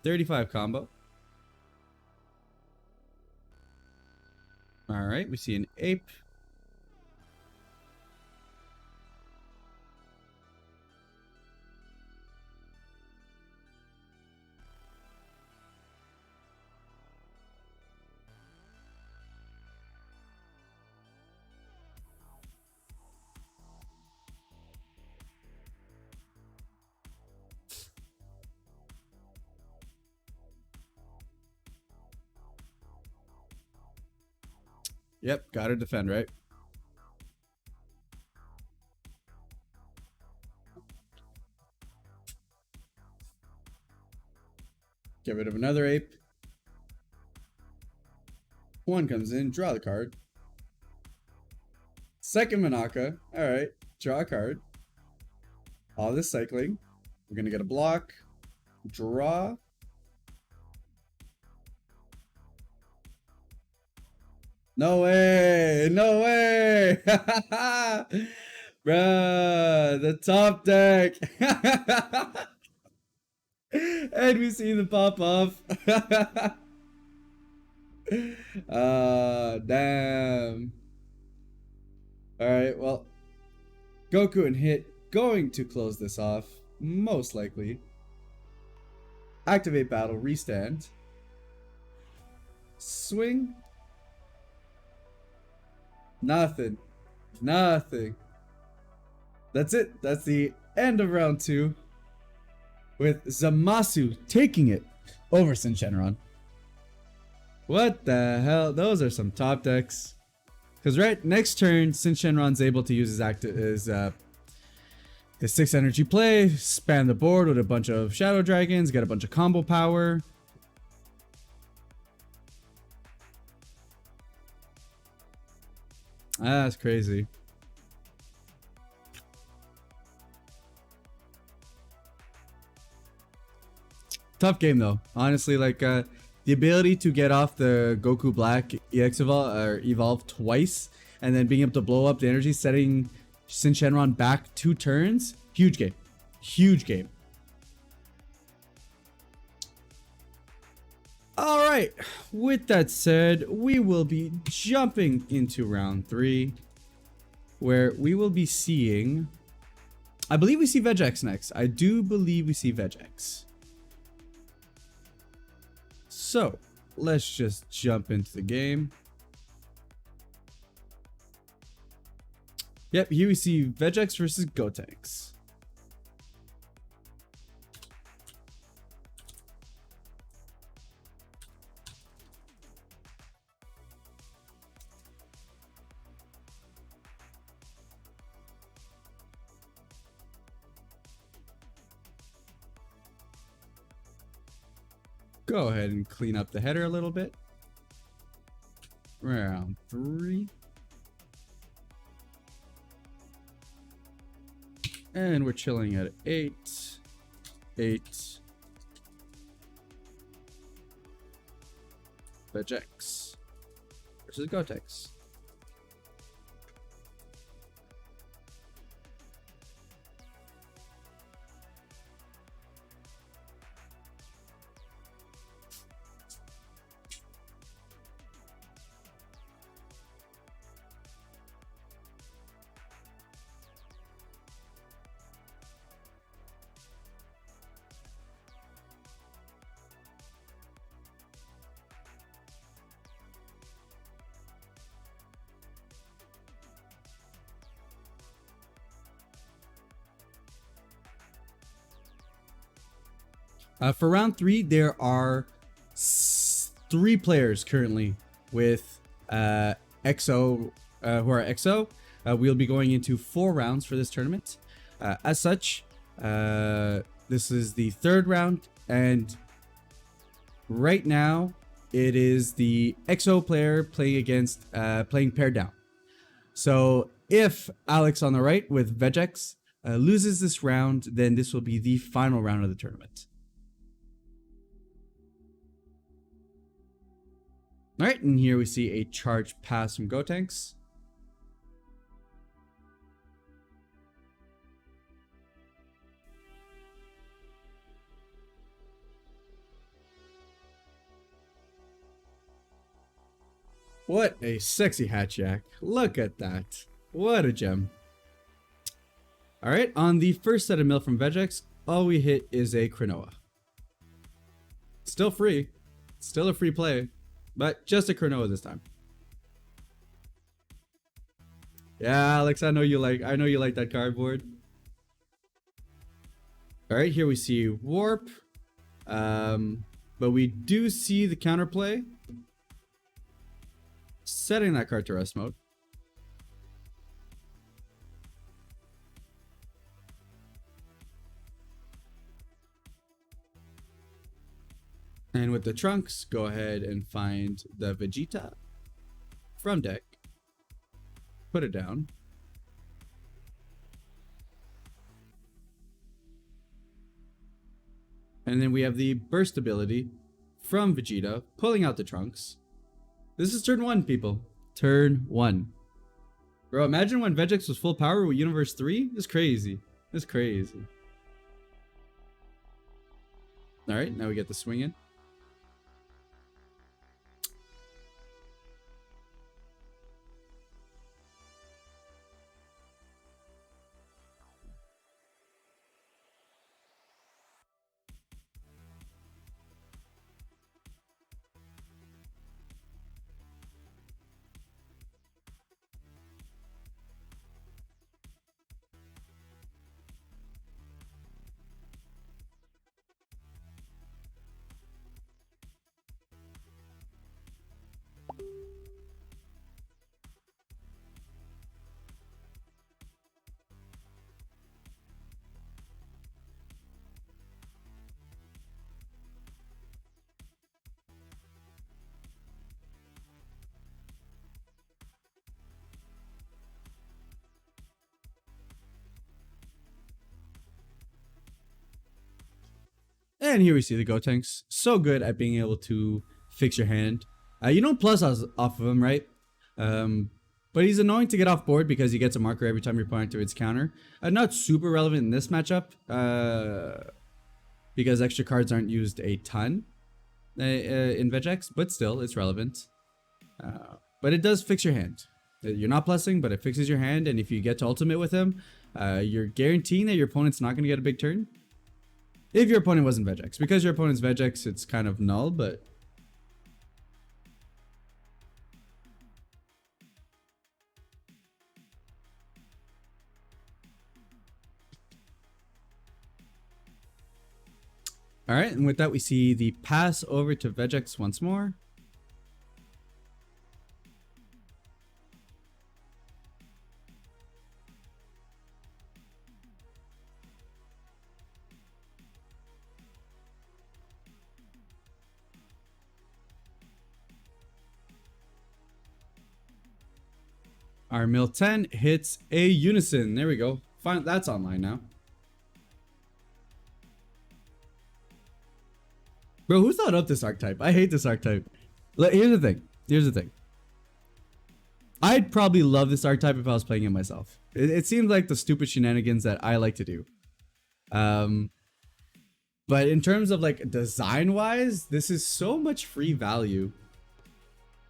35 combo. All right, we see an ape. Yep, gotta defend, right? Get rid of another ape. One comes in, draw the card. Second Magica. Alright, draw a card. All this cycling. We're gonna get a block. Draw. No way! No way! Bruh, the top deck! And we see the pop off. Damn. Alright, well. Goku and Hit going to close this off. Most likely. Activate battle, restand. Swing. Nothing. Nothing. That's it. That's the end of round 2. With Zamasu taking it over Shenron. What the hell? Those are some top decks. Because right next turn, Shenron's able to use his 6 energy play, span the board with a bunch of Shadow Dragons, get a bunch of combo power. That's crazy. Tough game though. Honestly, like the ability to get off the Goku Black EX evolve twice and then being able to blow up the energy, setting Shenron back 2 turns. Huge game. Huge game. Alright, with that said, we will be jumping into round 3, where we will be seeing, I believe we see Vegeks next. I do believe we see Vegeks. So, let's just jump into the game. Yep, here we see Vegeks versus Gotenks. Go ahead and clean up the header a little bit. Round 3. And we're chilling at 8. 8. Vegeks versus Gotenks. For round 3, there are 3 players currently with XO who are XO. We'll be going into 4 rounds for this tournament. As such, this is the 3rd round, and right now it is the XO player playing against playing paired down. So if Alex on the right with Vegeks loses this round, then this will be the final round of the tournament. All right, and here we see a charge pass from Gotenks. What a sexy hatchjack. Look at that. What a gem. Alright, on the first set of mill from Vegeks, all we hit is a Cronoa. Still free. Still a free play. But just a Cronoa this time. Yeah, Alex, I know you like that cardboard. Alright, here we see Warp. But we do see the counterplay. Setting that card to rest mode. And with the trunks, go ahead and find the Vegeta from deck. Put it down. And then we have the burst ability from Vegeta, pulling out the trunks. This is turn 1, people. Turn 1. Bro, imagine when Vegeks was full power with Universe 3. It's crazy. It's crazy. Alright, now we get the swing in. And here we see the Gotenks. So good at being able to fix your hand. You don't plus us off of him, right? But he's annoying to get off board because he gets a marker every time you're pointing to its counter. Not super relevant in this matchup. Because extra cards aren't used a ton in Vegeks. But still, it's relevant. But it does fix your hand. You're not plussing, but it fixes your hand. And if you get to ultimate with him, you're guaranteeing that your opponent's not going to get a big turn. If your opponent wasn't Vegeks. Because your opponent's Vegeks, it's kind of null, but... Alright, and with that we see the pass over to Vegeks once more. Our mill 10 hits a unison. There we go. Fine, that's online now. Bro, who thought up this archetype? I hate this archetype. Look, here's the thing. Here's the thing. I'd probably love this archetype if I was playing it myself. It seems like the stupid shenanigans that I like to do. But in terms of like design-wise, this is so much free value.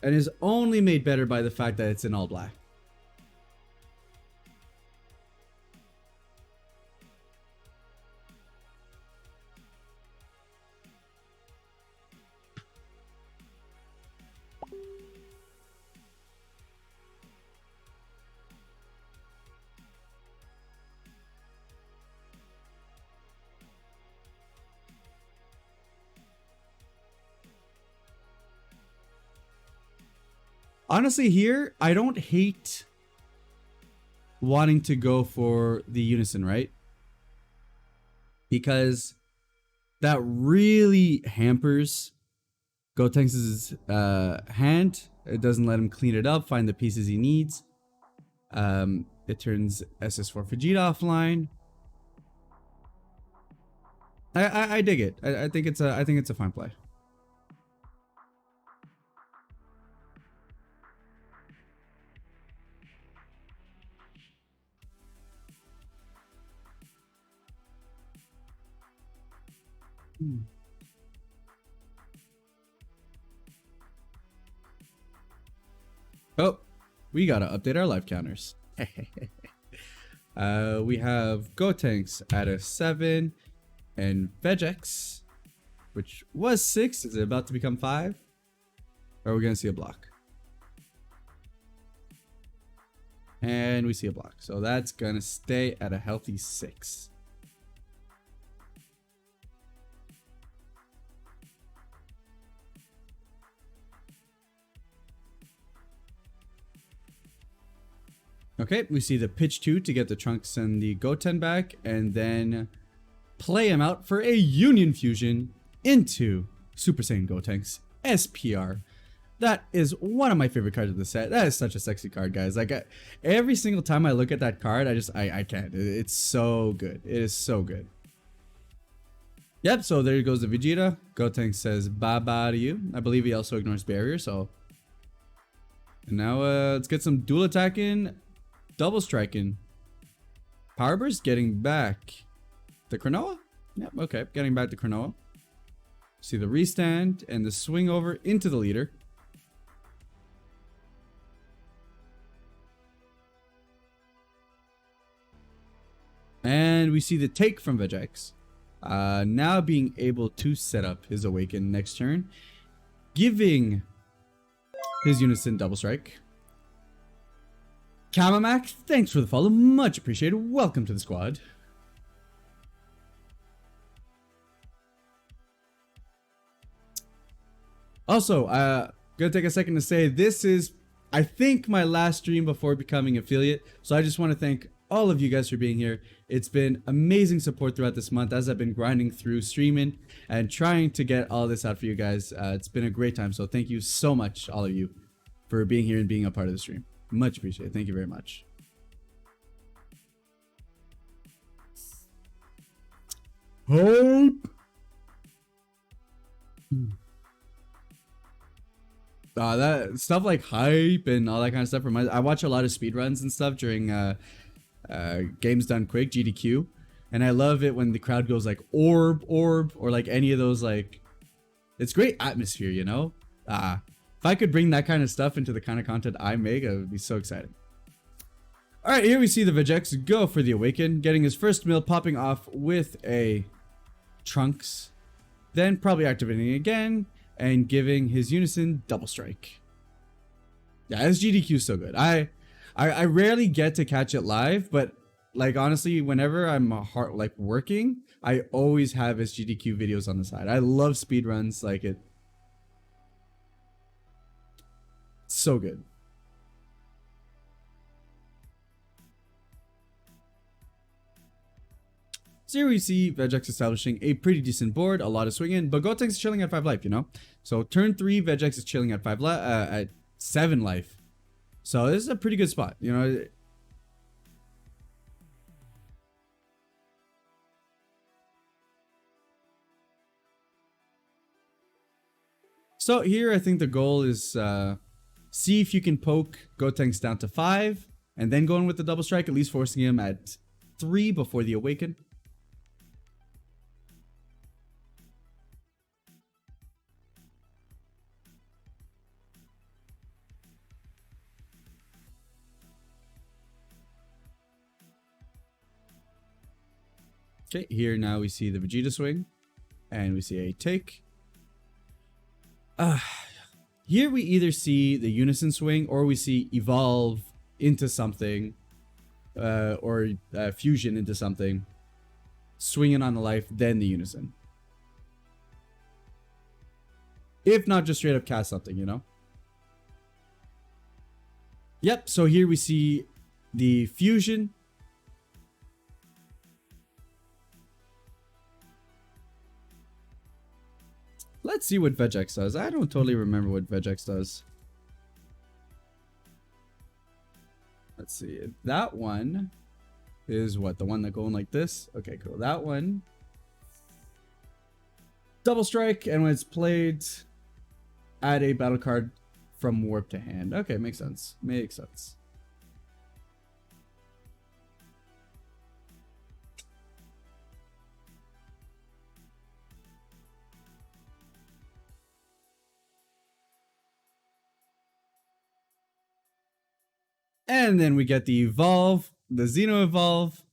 And is only made better by the fact that it's in all black. Honestly, here, I don't hate wanting to go for the unison, right? Because that really hampers Gotenks' hand. It doesn't let him clean it up, find the pieces he needs. It turns SS4 Vegeta offline. I dig it. I think it's a fine play. Oh, we gotta update our life counters. We have Gotenks at a 7 and Vegeks, which was 6. Is it about to become 5? Or are we gonna see a block? And we see a block. So that's gonna stay at a healthy 6. Okay, we see the pitch 2 to get the Trunks and the Goten back, and then play him out for a Union Fusion into Super Saiyan Gotenks SPR. That is one of my favorite cards of the set. That is such a sexy card, guys. Like every single time I look at that card, I can't. It's so good. It is so good. Yep, so there goes the Vegeta. Gotenks says bye-bye to you. I believe he also ignores barrier, so. And now let's get some dual attacking, double striking. Power Burst getting back the Cronoa? Yep, okay, getting back the Cronoa. See the restand and the swing over into the leader. And we see the take from Vegeks. Now being able to set up his Awaken next turn. Giving his Unison double strike. Kamamak, thanks for the follow. Much appreciated. Welcome to the squad. Also, gonna take a second to say this is, I think, my last stream before becoming affiliate. So I just want to thank all of you guys for being here. It's been amazing support throughout this month as I've been grinding through streaming and trying to get all this out for you guys. It's been a great time. So thank you so much, all of you, for being here and being a part of the stream. Much appreciated. Thank you very much. Hope. That stuff like hype and all that kind of stuff reminds. I watch a lot of speedruns and stuff during games done quick, GDQ, and I love it when the crowd goes like orb, or like any of those, like, it's great atmosphere, you know. If I could bring that kind of stuff into the kind of content I make, it would be so exciting. All right, here we see the Vegeks go for the Awaken, getting his first mill, popping off with a Trunks, then probably activating again and giving his Unison double strike. Yeah, this GDQ is so good. I rarely get to catch it live, but like honestly, whenever I'm like working, I always have his GDQ videos on the side. I love speedruns, like it's so good. So here we see Vegeks establishing a pretty decent board, a lot of swinging, but Gotenks is chilling at 5 life, you know? So turn 3, Vegeks is chilling at 7 life. So this is a pretty good spot, you know? So here I think the goal is see if you can poke Gotenks down to 5 and then go in with the double strike, at least forcing him at 3 before the Awaken. Okay, here now we see the Vegeta swing, and we see a take. Here we either see the Unison swing, or we see evolve into something, or fusion into something, swinging on the life, then the Unison. If not, just straight up cast something, you know? Yep, so here we see the fusion. Let's see what Vegeks does. I don't totally remember what Vegeks does. Let's see. That one is what? The one that going like this? Okay, cool. That one. Double strike, and when it's played, add a battle card from warp to hand. Okay, makes sense. Makes sense. And then we get the evolve, the Xeno evolve.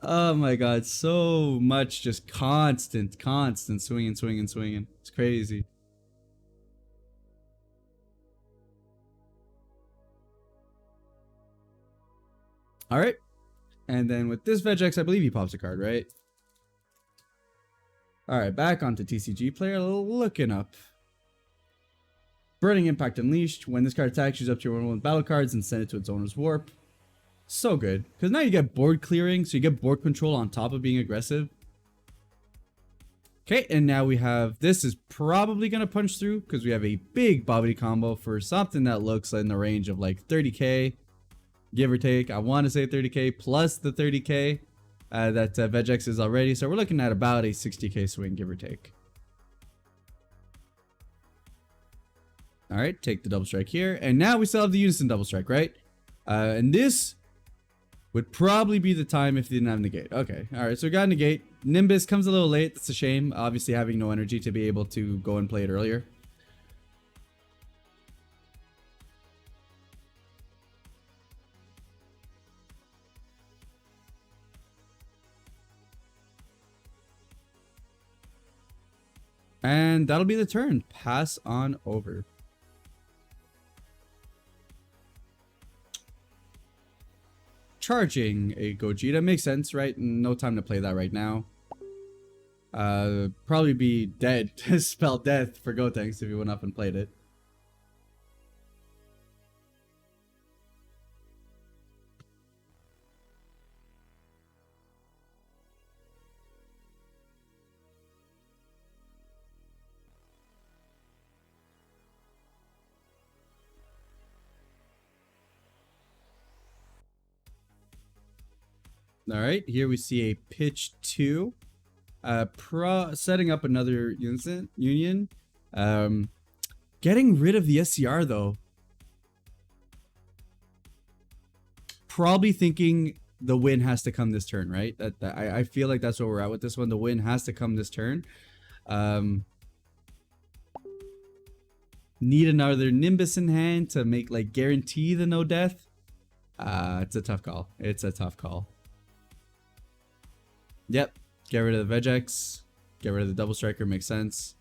Oh my god, so much just constant swinging, swinging, swinging. It's crazy. All right. And then with this Vegeks, I believe he pops a card, right? All right, back onto TCG player, looking up. Burning Impact Unleashed. When this card attacks, use up to your one battle cards and send it to its owner's warp. So good. Because now you get board clearing, so you get board control on top of being aggressive. Okay, and now we have, this is probably going to punch through because we have a big bobbity combo for something that looks in the range of like 30k, give or take. I want to say 30k plus the 30k that Vegeks is already. So we're looking at about a 60k swing, give or take. All right, take the double strike here. And now we still have the unison double strike, right? And this would probably be the time if you didn't have negate. Okay, all right, so we got negate. Nimbus comes a little late. That's a shame. Obviously having no energy to be able to go and play it earlier. And that'll be the turn. Pass on over. Charging a Gogeta makes sense, right? No time to play that right now. Probably be dead to spell death for Gotenks if you went up and played it. All right, here we see a pitch 2. Setting up another union. Getting rid of the SCR though. Probably thinking the win has to come this turn, right? I feel like that's where we're at with this one. The win has to come this turn. Need another Nimbus in hand to make like guarantee the no death. It's a tough call. It's a tough call. Yep. Get rid of the Vegeks. Get rid of the double striker. Makes sense.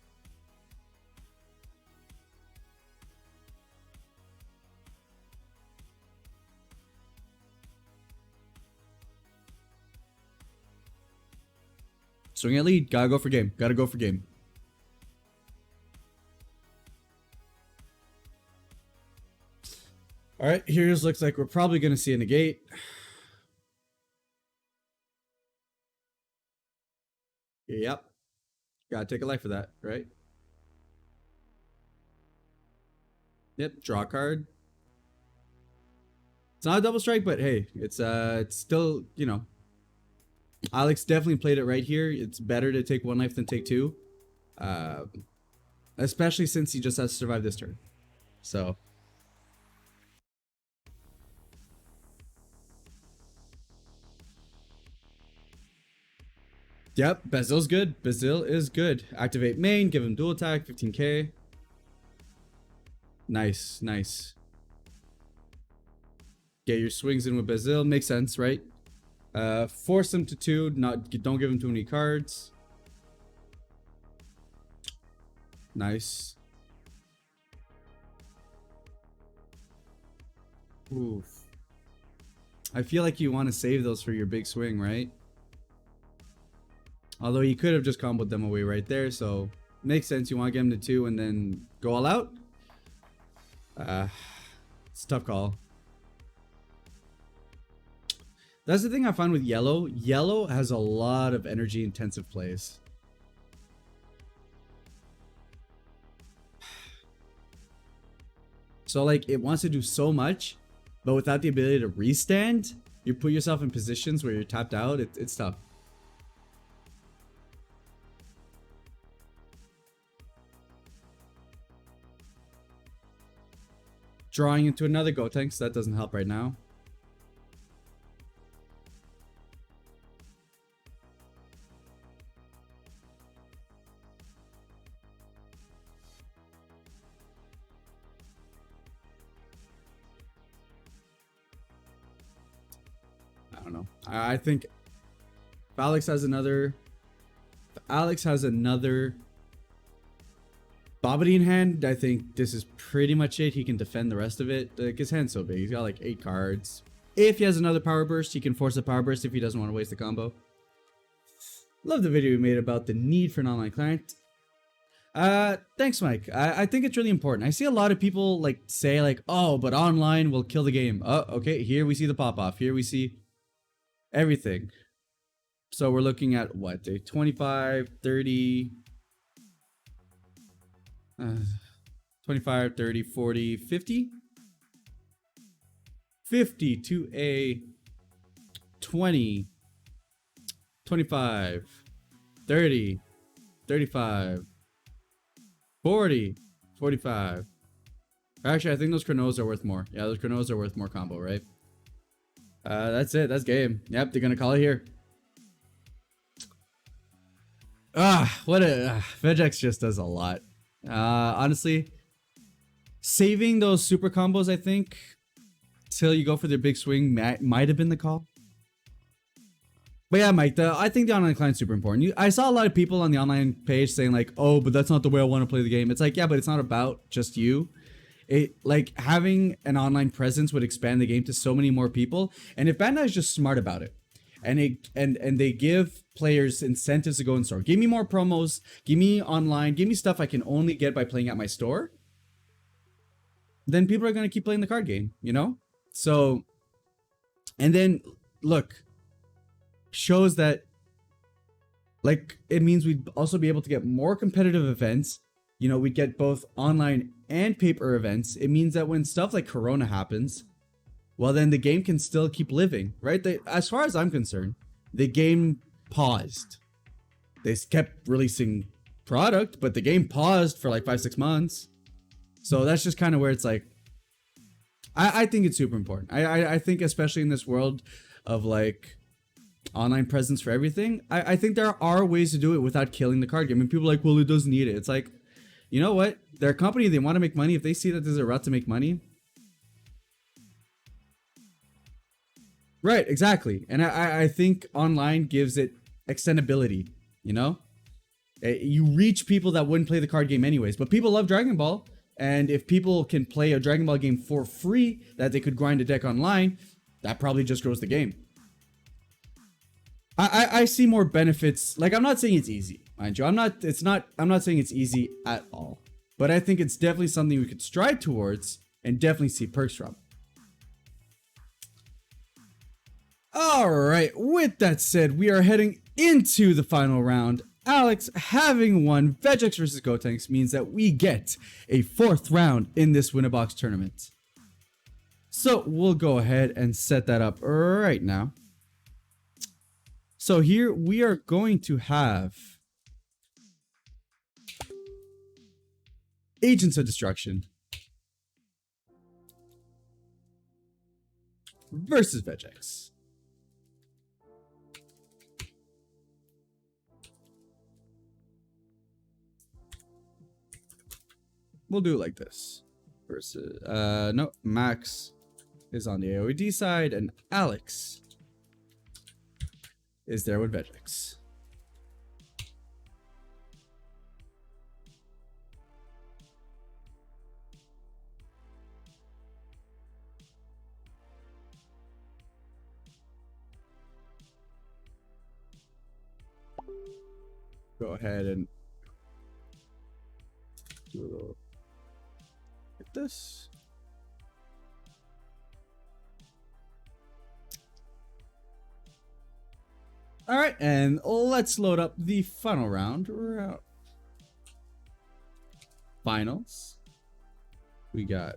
Swing at lead. Gotta go for game. Gotta go for game. All right. Here's looks like we're probably gonna see a negate. Yep. Gotta take a life for that, right? Yep, draw card. It's not a double strike, but hey, it's still, you know. Alex definitely played it right here. It's better to take one life than take two. Especially since he just has to survive this turn. So yep, Bazil's good. Bazil is good. Activate main, give him dual attack, 15k. Nice, nice. Get your swings in with Bazil. Makes sense, right? Force him to 2. Don't give him too many cards. Nice. Oof. I feel like you want to save those for your big swing, right? Although you could have just comboed them away right there, so makes sense. You want to get him to 2 and then go all out. It's a tough call. That's the thing I find with yellow. Yellow has a lot of energy intensive plays. So like it wants to do so much, but without the ability to restand, you put yourself in positions where you're tapped out. It's tough. Drawing into another Gotenks, that doesn't help right now. don't know. I think if Alex has another Bobbity in hand, I think this is pretty much it. He can defend the rest of it. Like, his hand's so big. He's got like 8 cards. If he has another power burst, he can force a power burst if he doesn't want to waste the combo. Love the video we made about the need for an online client. Thanks, Mike. I think it's really important. I see a lot of people like say like, oh, but online will kill the game. Oh, okay. Here we see the pop off. Here we see everything. So we're looking at what? 25, 30, 25, 30, 40, 50? 50 to a 20, 25, 30, 35, 40, 45. Actually, I think those Chronos are worth more. Yeah, those Chronos are worth more combo, right? That's it. That's game. Yep, they're gonna call it here. What a Vegeks just does a lot. Honestly, saving those super combos, I think, till you go for their big swing might have been the call. But yeah, Mike, I think the online client's super important. I saw a lot of people on the online page saying like, oh, but that's not the way I want to play the game. It's like, yeah, but it's not about just you. Like having an online presence would expand the game to so many more people. And if Bandai is just smart about it, and they give players incentives to go in store, give me more promos, give me online, give me stuff I can only get by playing at my store, then people are going to keep playing the card game, you know? So, and then look, shows that like it means we'd also be able to get more competitive events. You know, we'd get both online and paper events. It means that when stuff like Corona happens, well, then the game can still keep living, right? As far as I'm concerned, the game paused. They kept releasing product, but the game paused for like 5-6 months. So that's just kind of where it's like, I think it's super important. I think especially in this world of like online presence for everything, I think there are ways to do it without killing the card game. And people are like, well, it doesn't need it. It's like, you know what? They're a company, they want to make money. If they see that there's a route to make money. Right, exactly. And I think online gives it extendability, you know? You reach people that wouldn't play the card game anyways. But people love Dragon Ball. And if people can play a Dragon Ball game for free, that they could grind a deck online, that probably just grows the game. I see more benefits. Like, I'm not saying it's easy, mind you. I'm not saying it's easy at all. But I think it's definitely something we could strive towards and definitely see perks from. Alright, with that said, we are heading into the final round. Alex having won Vegeks versus Gotenks means that we get a 4th round in this Win-A-Box tournament. So we'll go ahead and set that up right now. So here we are going to have Agents of Destruction versus Vegeks. We'll do it like this. Versus, no, Max is on the AOED side, and Alex is there with Vegeks. Go ahead and do a little like this. All right, and let's load up the final round. Finals. We got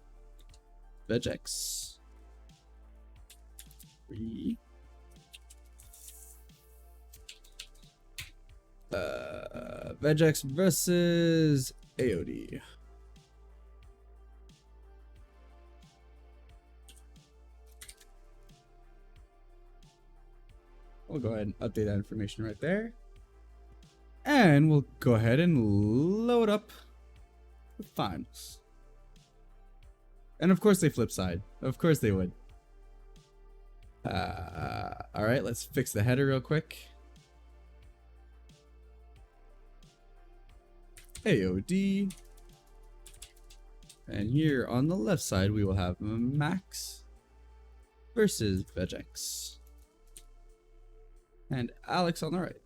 Vegeks. Vegeks versus AOD. We'll go ahead and update that information right there. And we'll go ahead and load up the finals. And of course they flip side. Of course they would. All right, let's fix the header real quick. AOD. And here on the left side, we will have Max versus Vegeks. And Alex on the right.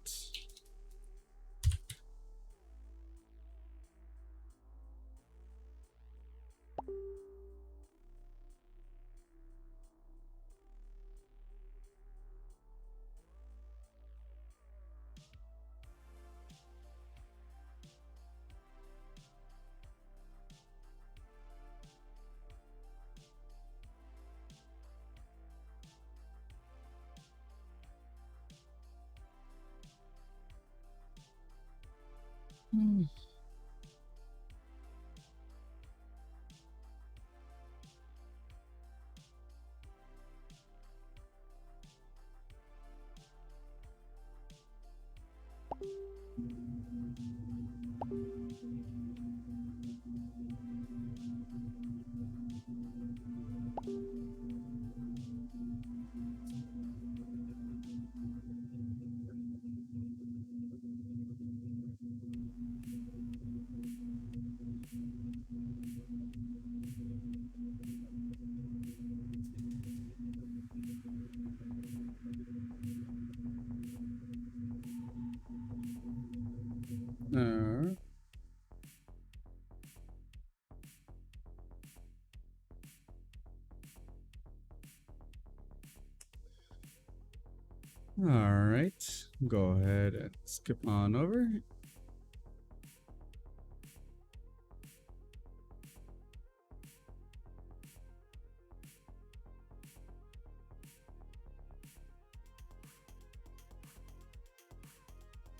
All right, go ahead and skip on over.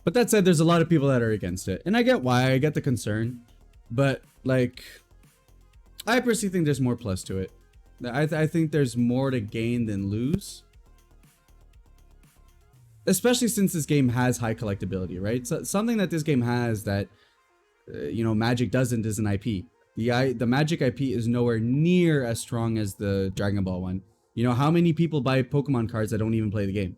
But that said, there's a lot of people that are against it. And I get why, I get the concern. But, like, I personally think there's more plus to it. I think there's more to gain than lose. Especially since this game has high collectability, right? So something that this game has that, you know, Magic doesn't is an IP. The Magic IP is nowhere near as strong as the Dragon Ball one. You know, how many people buy Pokemon cards that don't even play the game?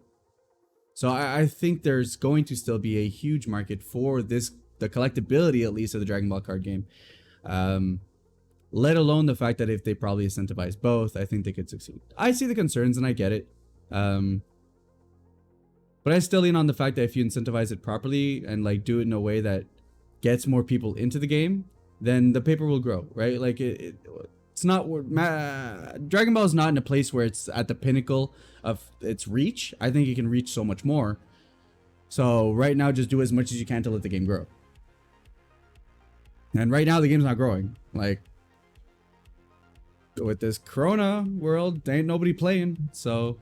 So I think there's going to still be a huge market for this, the collectability at least of the Dragon Ball card game. Let alone the fact that if they probably incentivize both, I think they could succeed. I see the concerns and I get it. But I still lean on the fact that if you incentivize it properly and like do it in a way that gets more people into the game, then the paper will grow, right? Like it's not, Dragon Ball is not in a place where it's at the pinnacle of its reach. I think it can reach so much more. So right now, just do as much as you can to let the game grow. And right now, the game's not growing. Like, with this Corona world, there ain't nobody playing. So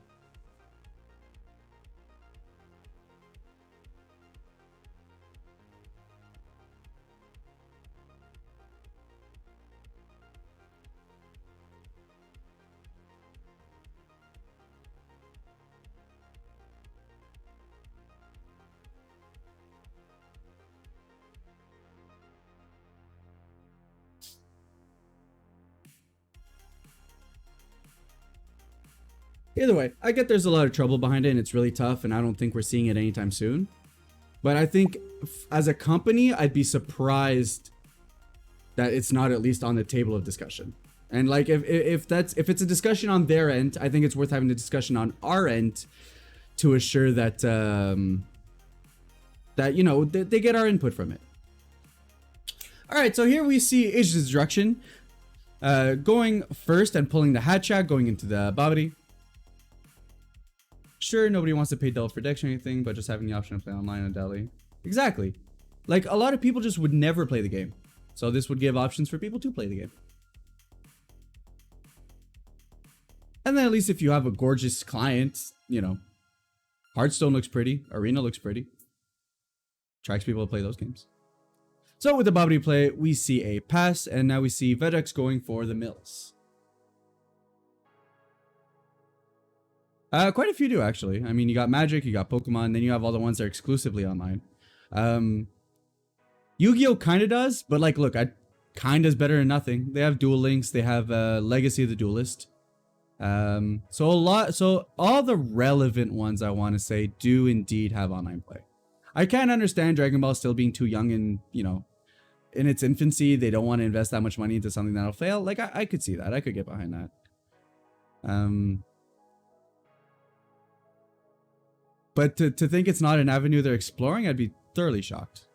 either way, I get there's a lot of trouble behind it and it's really tough and I don't think we're seeing it anytime soon. But I think as a company, I'd be surprised that it's not at least on the table of discussion. And like if it's a discussion on their end, I think it's worth having a discussion on our end to assure that that, you know, they get our input from it. All right, so here we see Age of Destruction going first and pulling the Hatchat, going into the Babidi. Sure, nobody wants to pay Dell for decks or anything, but just having the option to play online on Delhi. Exactly. Like, a lot of people just would never play the game. So this would give options for people to play the game. And then at least if you have a gorgeous client, you know, Hearthstone looks pretty, Arena looks pretty. Attracts people to play those games. So with the Babidi play, we see a pass, and now we see Vegeks going for the mills. Quite a few do, actually. I mean, you got Magic, you got Pokemon, then you have all the ones that are exclusively online. Yu-Gi-Oh! Kind of does, but like, look, kind of is better than nothing. They have Duel Links, they have Legacy of the Duelist. So all the relevant ones I want to say do indeed have online play. I can't understand Dragon Ball still being too young and, in its infancy. They don't want to invest that much money into something that'll fail. Like, I could see that. I could get behind that. But to think it's not an avenue they're exploring, I'd be thoroughly shocked.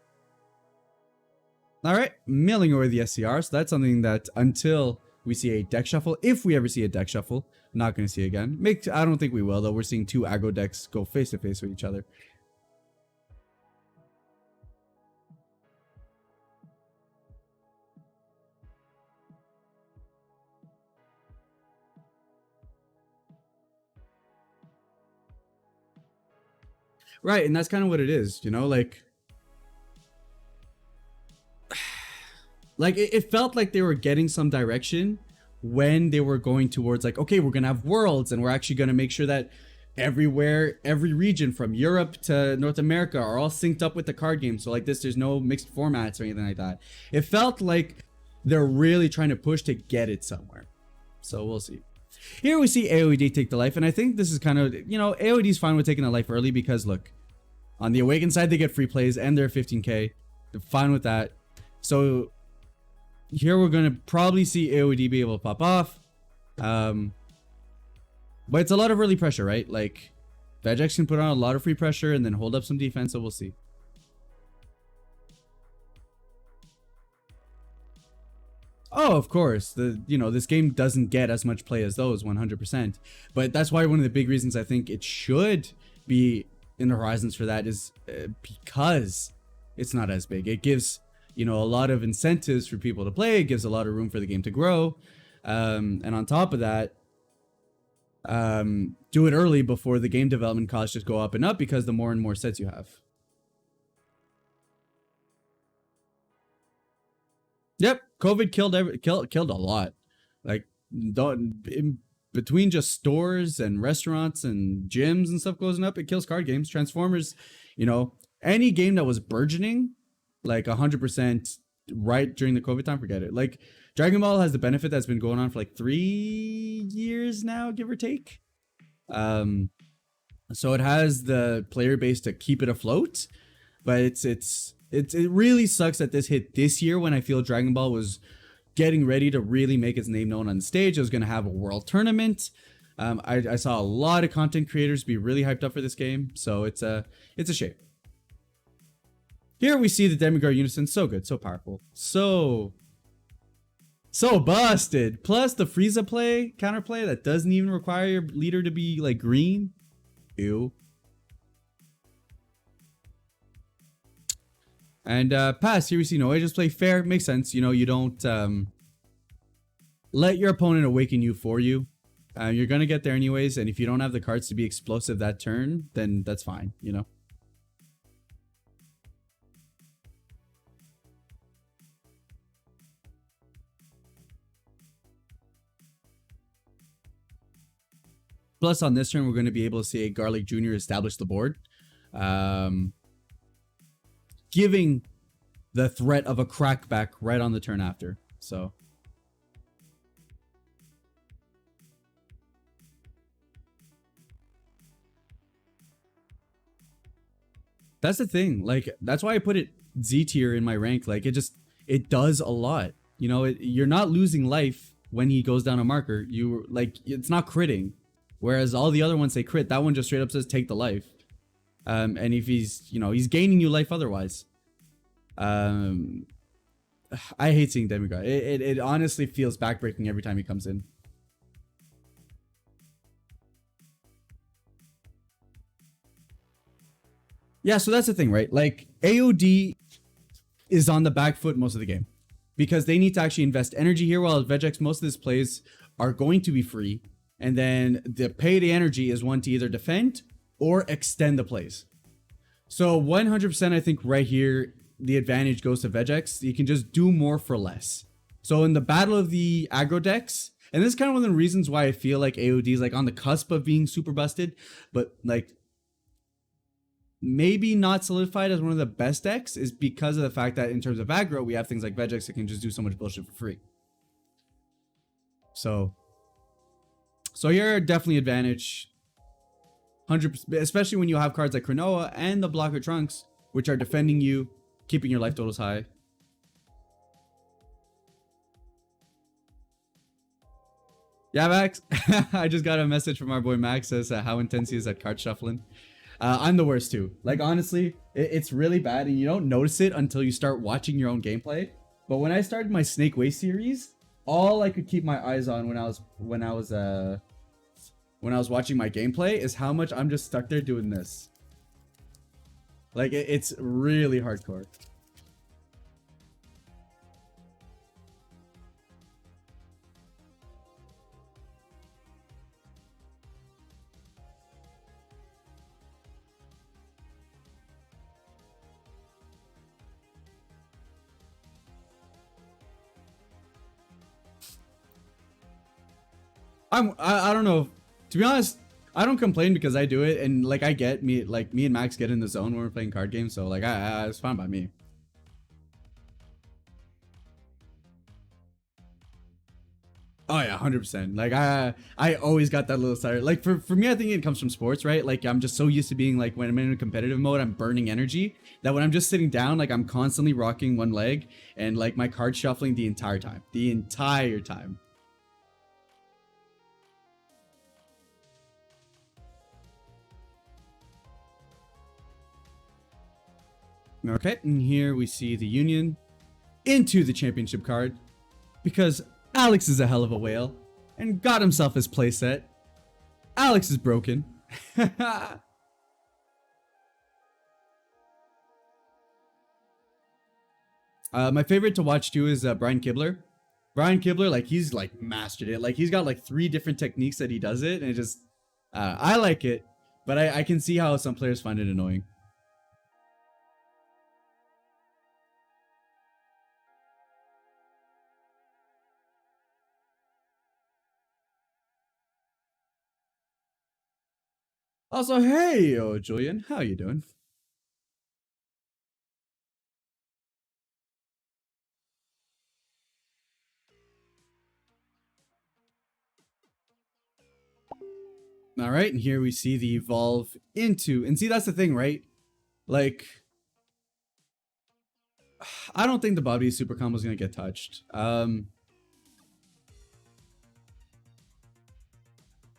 All right, milling over the SCR. So that's something that until we see a deck shuffle, if we ever see a deck shuffle, not going to see again. I don't think we will, though. We're seeing two aggro decks go face to face with each other. Right, and that's kind of what it is, like it felt like they were getting some direction when they were going towards like, okay, we're gonna have worlds and we're actually gonna make sure that everywhere, every region from Europe to North America are all synced up with the card game. So like this, there's no mixed formats or anything like that. It felt like they're really trying to push to get it somewhere. So we'll see. Here we see AOD take the life, and I think this is kind of, AOD's fine with taking a life early because look, on the Awakened side, they get free plays and they're 15k. They're fine with that. So here we're going to probably see AOD be able to pop off. But it's a lot of early pressure, right? Like, Vegeks can put on a lot of free pressure and then hold up some defense, so we'll see. Oh, of course. This game doesn't get as much play as those 100%. But that's why one of the big reasons I think it should be in the horizons for that is because it's not as big. It gives, a lot of incentives for people to play. It gives a lot of room for the game to grow. And on top of that, do it early before the game development costs just go up and up because the more and more sets you have. Yep, COVID killed a lot. Like, between just stores and restaurants and gyms and stuff closing up, it kills card games. Transformers, any game that was burgeoning, like 100% right during the COVID time, forget it. Like, Dragon Ball has the benefit that's been going on for like 3 years now, give or take. So it has the player base to keep it afloat, but it really sucks that this hit this year when I feel Dragon Ball was getting ready to really make its name known on the stage. It was going to have a world tournament. I saw a lot of content creators be really hyped up for this game, so it's a shame. Here we see the Demigod Unison, so good, so powerful, so busted. Plus the Frieza counterplay that doesn't even require your leader to be like green. Ew. And pass. Here we see no just play fair. Makes sense. You don't let your opponent awaken you for you. You're gonna get there anyways, and if you don't have the cards to be explosive that turn, then that's fine. Plus, on this turn, we're going to be able to see a Garlic Jr. establish the board, giving the threat of a crackback right on the turn after. So, that's the thing. Like, that's why I put it Z tier in my rank. Like, it does a lot. You're not losing life when he goes down a marker. It's not critting. Whereas all the other ones say crit, that one just straight up says take the life. And if he's gaining you life otherwise. I hate seeing Demigod. It honestly feels backbreaking every time he comes in. Yeah, so that's the thing, right? Like, AOD is on the back foot most of the game because they need to actually invest energy here, while Vegeks, most of his plays are going to be free. And then the pay the energy is one to either defend or extend the plays. So 100% I think right here, the advantage goes to Vegeks. You can just do more for less. So in the battle of the aggro decks, and this is kind of one of the reasons why I feel like AOD is like on the cusp of being super busted, but like maybe not solidified as one of the best decks, is because of the fact that in terms of aggro, we have things like Vegeks that can just do so much bullshit for free. So So you're definitely advantage 100%, especially when you have cards like Cronoa and the blocker Trunks, which are defending you, keeping your life totals high. Yeah, Max. I just got a message from our boy Max says how intense he is at card shuffling. I'm the worst too. Like honestly, it's really bad, and you don't notice it until you start watching your own gameplay. But when I started my Snake Way series, all I could keep my eyes on when I was watching my gameplay is how much I'm just stuck there doing this. Like it's really hardcore. I don't know. To be honest, I don't complain because I do it, and like I get me and Max get in the zone when we're playing card games, so like it's fine by me. Oh yeah, 100%. Like I always got that little side. Like for me, I think it comes from sports, right? Like I'm just so used to being like when I'm in a competitive mode, I'm burning energy that when I'm just sitting down, like I'm constantly rocking one leg and like my card shuffling the entire time. The entire time. Okay, and here we see the Union into the championship card because Alex is a hell of a whale and got himself his playset. Alex is broken. My favorite to watch too is Brian Kibler. Brian Kibler, like he's like mastered it. Like he's got like 3 different techniques that he does it, and it just I like it, but I can see how some players find it annoying. Also, hey, Julian, how you doing? All right, and here we see the evolve into, and see that's the thing, right? Like, I don't think the Bobby super combo is gonna get touched.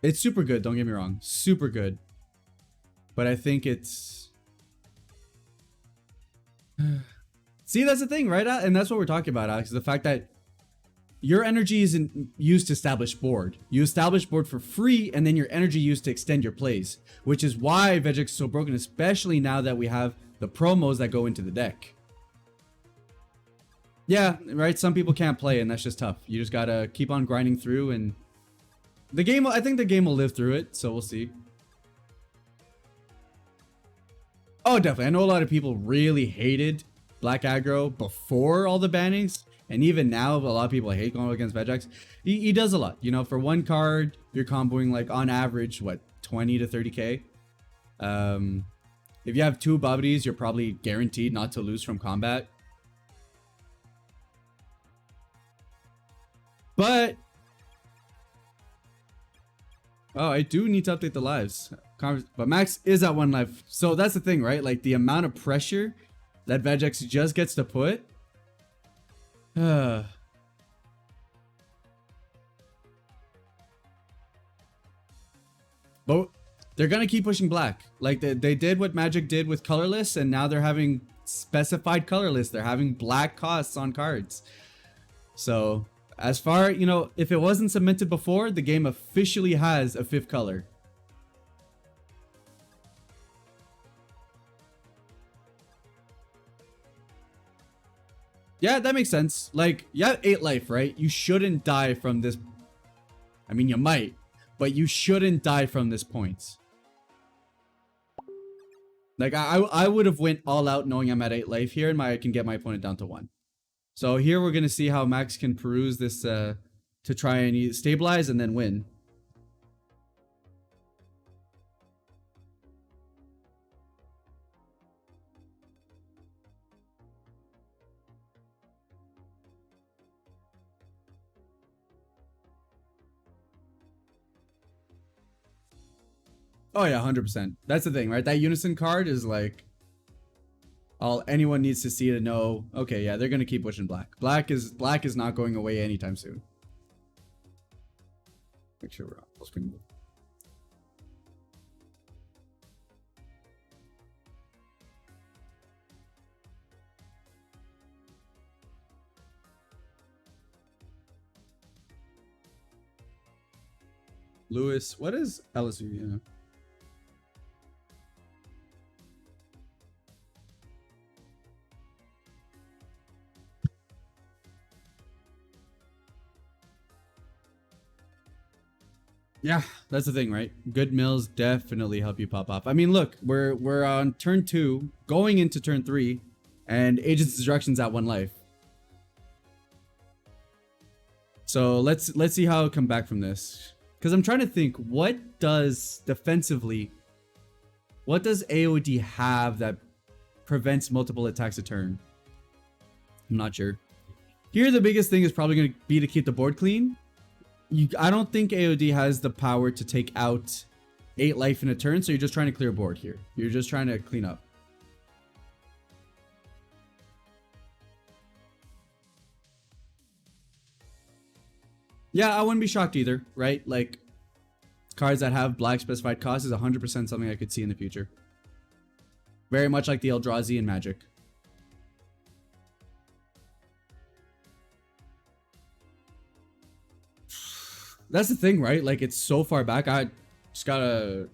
It's super good. Don't get me wrong, super good. But I think it's see that's the thing, right? And that's what we're talking about, Alex. The fact that your energy isn't used to establish board. You establish board for free, and then your energy used to extend your plays, which is why Vegeks is so broken, especially now that we have the promos that go into the deck. Yeah, right. Some people can't play, and that's just tough. You just gotta keep on grinding through, and the game. I think the game will live through it, so we'll see. Oh, definitely. I know a lot of people really hated Black Aggro before all the bannings. And even now, a lot of people hate going against Vegeks. He does a lot. You know, for one card, you're comboing like on average, what, 20 to 30k? If you have 2 Babidis, you're probably guaranteed not to lose from combat. But oh, I do need to update the lives. But Max is at 1 life. So that's the thing, right? Like the amount of pressure that Vegeks just gets to put. But they're gonna keep pushing black. Like they did what Magic did with colorless, and now they're having specified colorless. They're having black costs on cards. So as far, you know, if it wasn't cemented before, the game officially has a 5th color. Yeah, that makes sense. Like, you have 8 life, right? You shouldn't die from this. I mean, you might, but you shouldn't die from this point. Like, I would have went all out knowing I'm at 8 life here, and I can get my opponent down to 1. So here we're going to see how Max can peruse this to try and stabilize and then win. Oh yeah, 100%. That's the thing, right? That unison card is like all anyone needs to see to know. Okay, yeah, they're gonna keep pushing black. Black is not going away anytime soon. Make sure we're on full screen. Lewis, what is LSU? Yeah. Yeah, that's the thing, right? Good mills definitely help you pop off. I mean, look, we're on turn 2, going into turn 3, and Agent's Destruction's at 1 life. So let's see how it come back from this. Because I'm trying to think, what does defensively, what does AOD have that prevents multiple attacks a turn? I'm not sure. Here, the biggest thing is probably going to be to keep the board clean. I don't think AOD has the power to take out 8 life in a turn, so you're just trying to clear board here. You're just trying to clean up. Yeah, I wouldn't be shocked either, right? Like, cards that have black specified cost is 100% something I could see in the future. Very much like the Eldrazi and Magic. That's the thing, right? Like, it's so far back. I just gotta...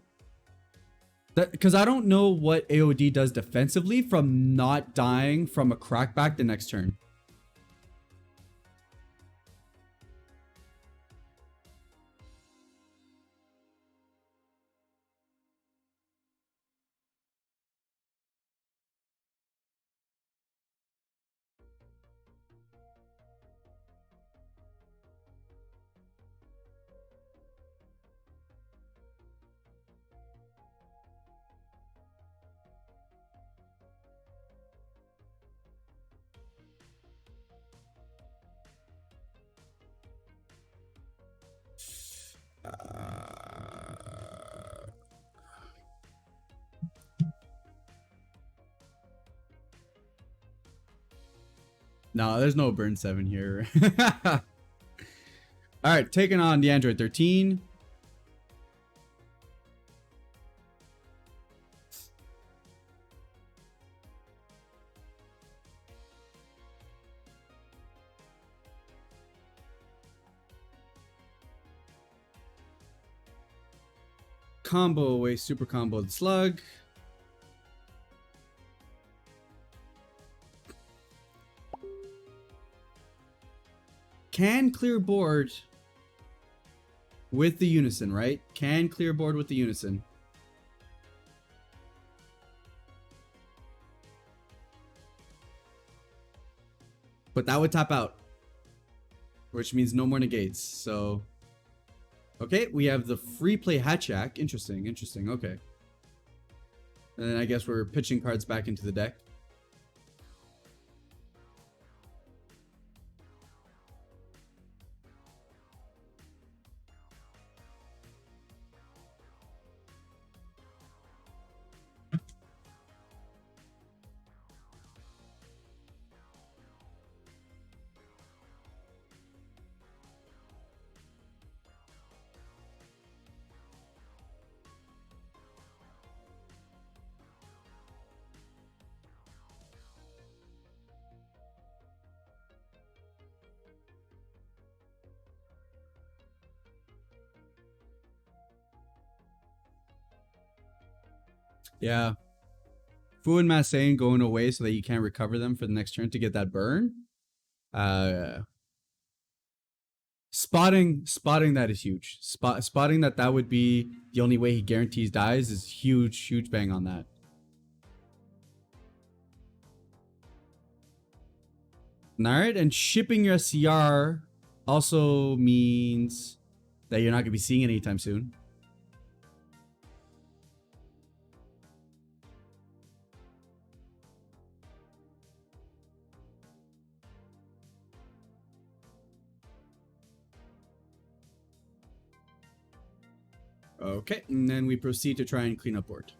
Because I don't know what AOD does defensively from not dying from a crackback the next turn. No, there's no burn 7 here. All right, taking on the Android 13. Combo away, super combo the slug. Can clear board with the unison, right? Can clear board with the unison. But that would tap out, which means no more negates. So, okay, we have the free play Hatchak. Interesting, interesting. Okay. And then I guess we're pitching cards back into the deck. Yeah. Fu and Masain going away so that you can't recover them for the next turn to get that burn. Spotting that is huge. Spotting that would be the only way he guarantees dies is huge bang on that. Alright, and shipping your SCR also means that you're not going to be seeing it anytime soon. Okay, and then we proceed to try and clean up board.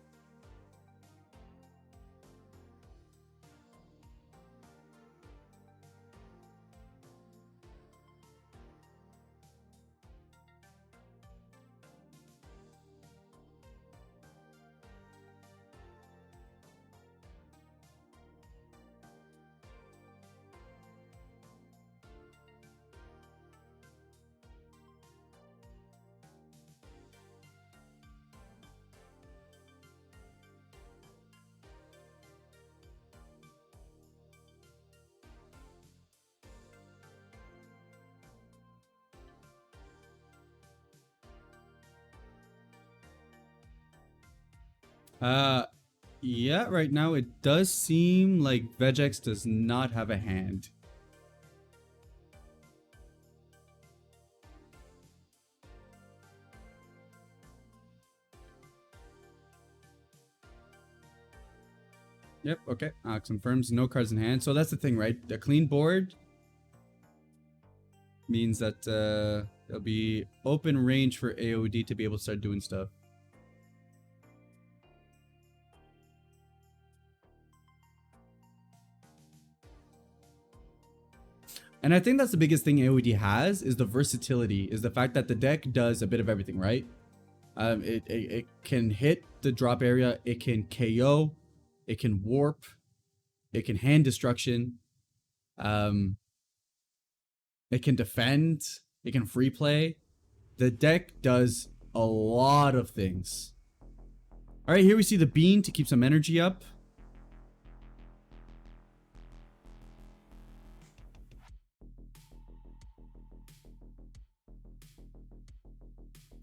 Yeah, right now it does seem like Vegeks does not have a hand. Yep, okay. Confirms no cards in hand. So that's the thing, right? A clean board means that there'll be open range for AOD to be able to start doing stuff. And I think that's the biggest thing AOD has is the versatility, is the fact that the deck does a bit of everything, right? It can hit the drop area, it can KO, it can warp, it can hand destruction, it can defend, it can free play. The deck does a lot of things. All right, here we see the bean to keep some energy up.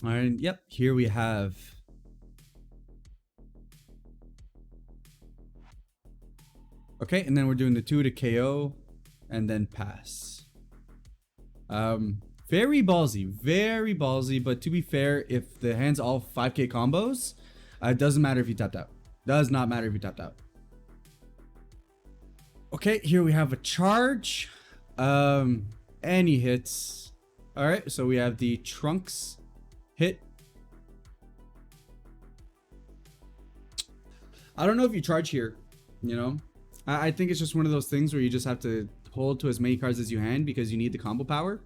And yep, here we have okay, and then we're doing the 2 to KO and then pass. Very ballsy, but to be fair, if the hand's all 5k combos, it doesn't matter if you tapped out. Does not matter if you tapped out. Okay, here we have a charge. Any hits. All right, so we have the Trunks hit. I don't know if you charge here, you know. I think it's just one of those things where you just have to hold to as many cards as you hand because you need the combo power.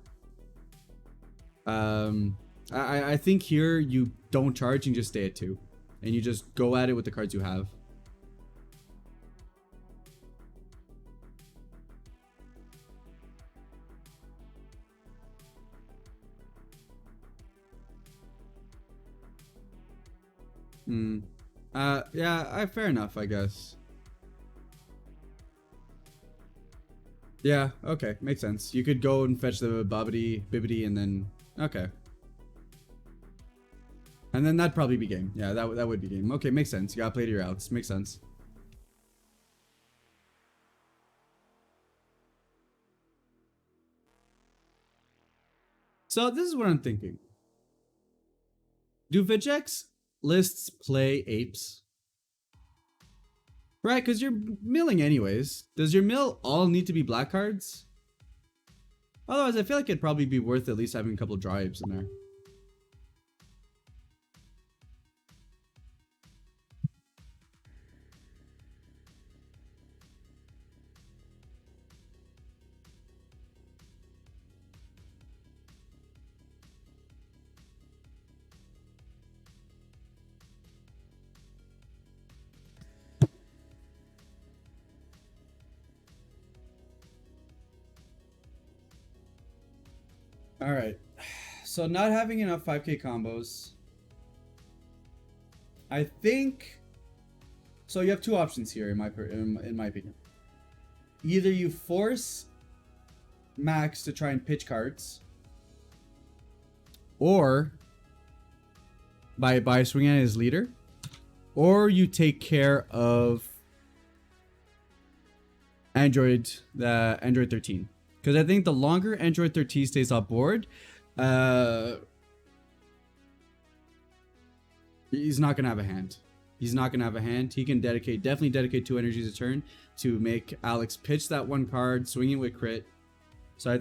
I think here you don't charge and just stay at 2, and you just go at it with the cards you have. Yeah, fair enough, I guess. Yeah, okay, makes sense. You could go and fetch the Bobbity, Bibbity, and then okay. And then that'd probably be game. Yeah, that would be game. Okay, makes sense. You gotta play to your outs. Makes sense. So this is what I'm thinking. Do Vegeks lists play apes? Right, because you're milling anyways. Does your mill all need to be black cards? Otherwise, I feel like it'd probably be worth at least having a couple of drives in there. All right, so not having enough 5k combos. I think so. You have two options here, in my opinion. Either you force Max to try and pitch cards, or by swinging at his leader, or you take care of Android 13. Because I think the longer Android 13 stays on board, he's not gonna have a hand. He's not gonna have a hand. He can definitely dedicate 2 energies a turn to make Alex pitch that one card, swing it with crit. So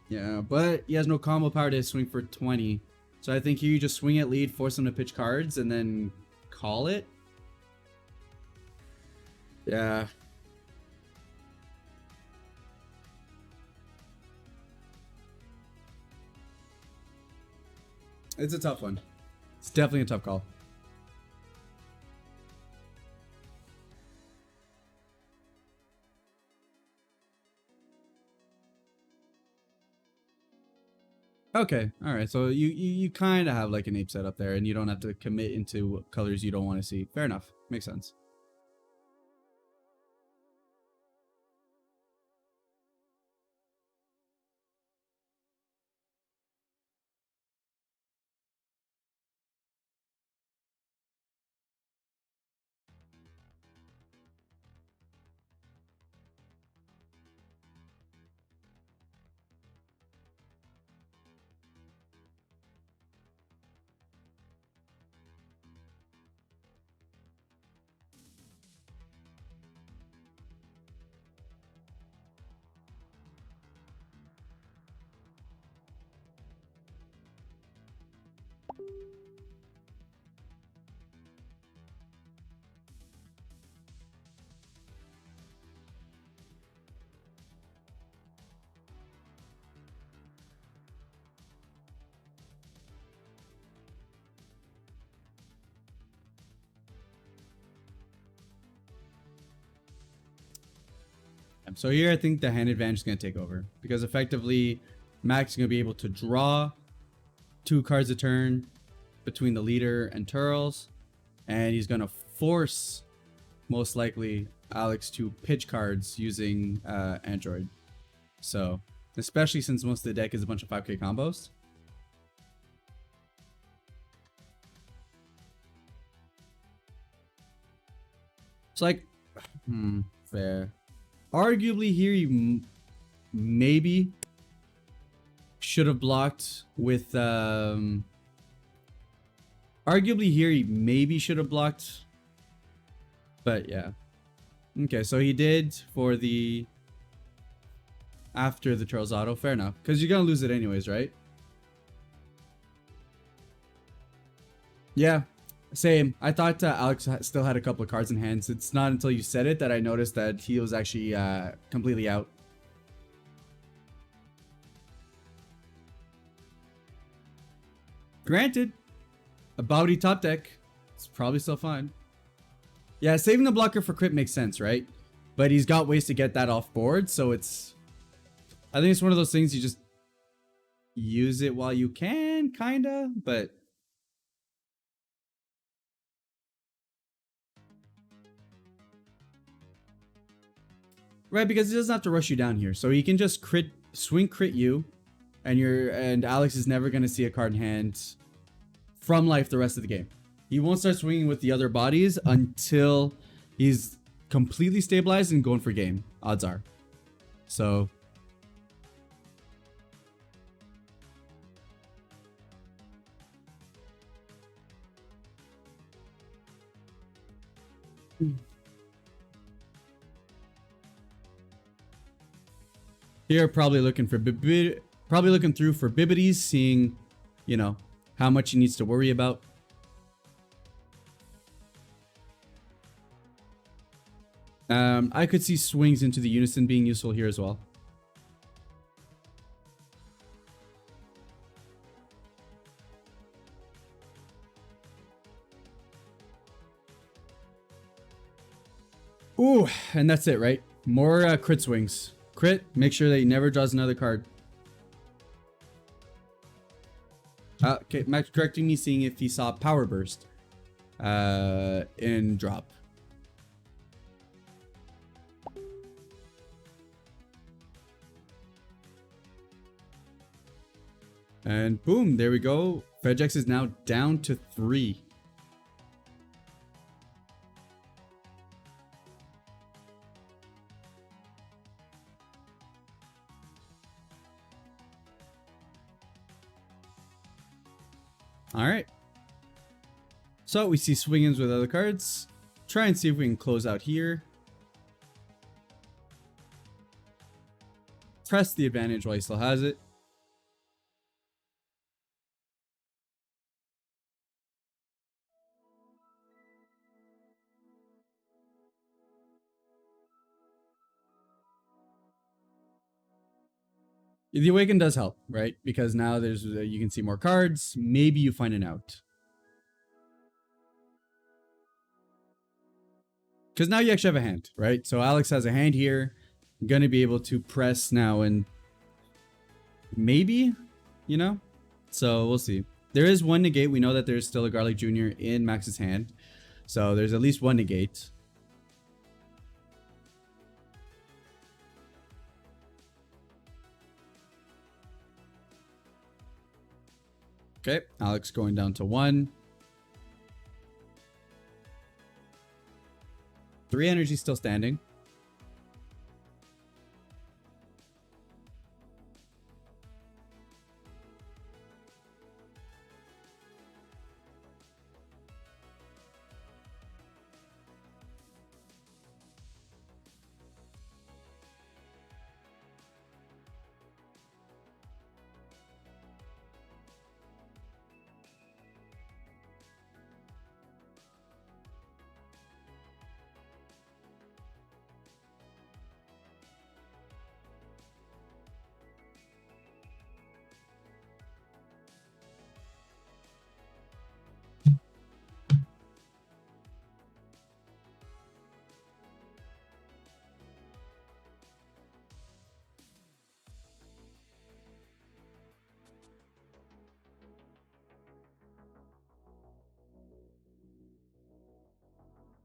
yeah, but he has no combo power to swing for 20. So I think here you just swing at lead, force him to pitch cards, and then call it. Yeah. It's a tough one. It's definitely a tough call. Okay, all right. So you kind of have like an ape set up there, and you don't have to commit into colors you don't want to see. Fair enough. Makes sense. So here I think the hand advantage is going to take over because effectively Max is going to be able to draw 2 cards a turn between the leader and Turles, and he's going to force most likely Alex to pitch cards using Android. So especially since most of the deck is a bunch of 5k combos. It's like, fair. Arguably here you maybe should have blocked with arguably here he maybe should have blocked, but yeah. Okay, so he did for the after the Turles auto. Fair enough, because you're gonna lose it anyways, right? Yeah, same. I thought Alex still had a couple of cards in hands. It's not until you said it that I noticed that he was actually completely out. Granted, a Bowdy top deck, it's probably still fine. Yeah, saving the blocker for crit makes sense, right? But he's got ways to get that off board, so it's... I think it's one of those things you just use it while you can, kinda, but... Right, because he doesn't have to rush you down here. So he can just swing crit you, and Alex is never gonna see a card in hand from life the rest of the game. He won't start swinging with the other bodies until he's completely stabilized and going for game, odds are. So here probably looking for probably looking through for Bibbities, seeing, you know, how much he needs to worry about. I could see swings into the Unison being useful here as well. Ooh, and that's it, right? More crit swings. Crit, make sure that he never draws another card. Okay, Max correcting me, seeing if he saw Power Burst in drop. And boom, there we go. Vegeks is now down to 3. All right. So we see swing-ins with other cards. Try and see if we can close out here. Press the advantage while he still has it. The Awaken does help, right? Because now there's you can see more cards. Maybe you find an out. Because now you actually have a hand, right? So Alex has a hand here. I'm going to be able to press now and maybe, you know? So we'll see. There is one negate. We know that there's still a Garlic Jr. in Max's hand. So there's at least one negate. Okay, Alex going down to 1. 3 energy still standing.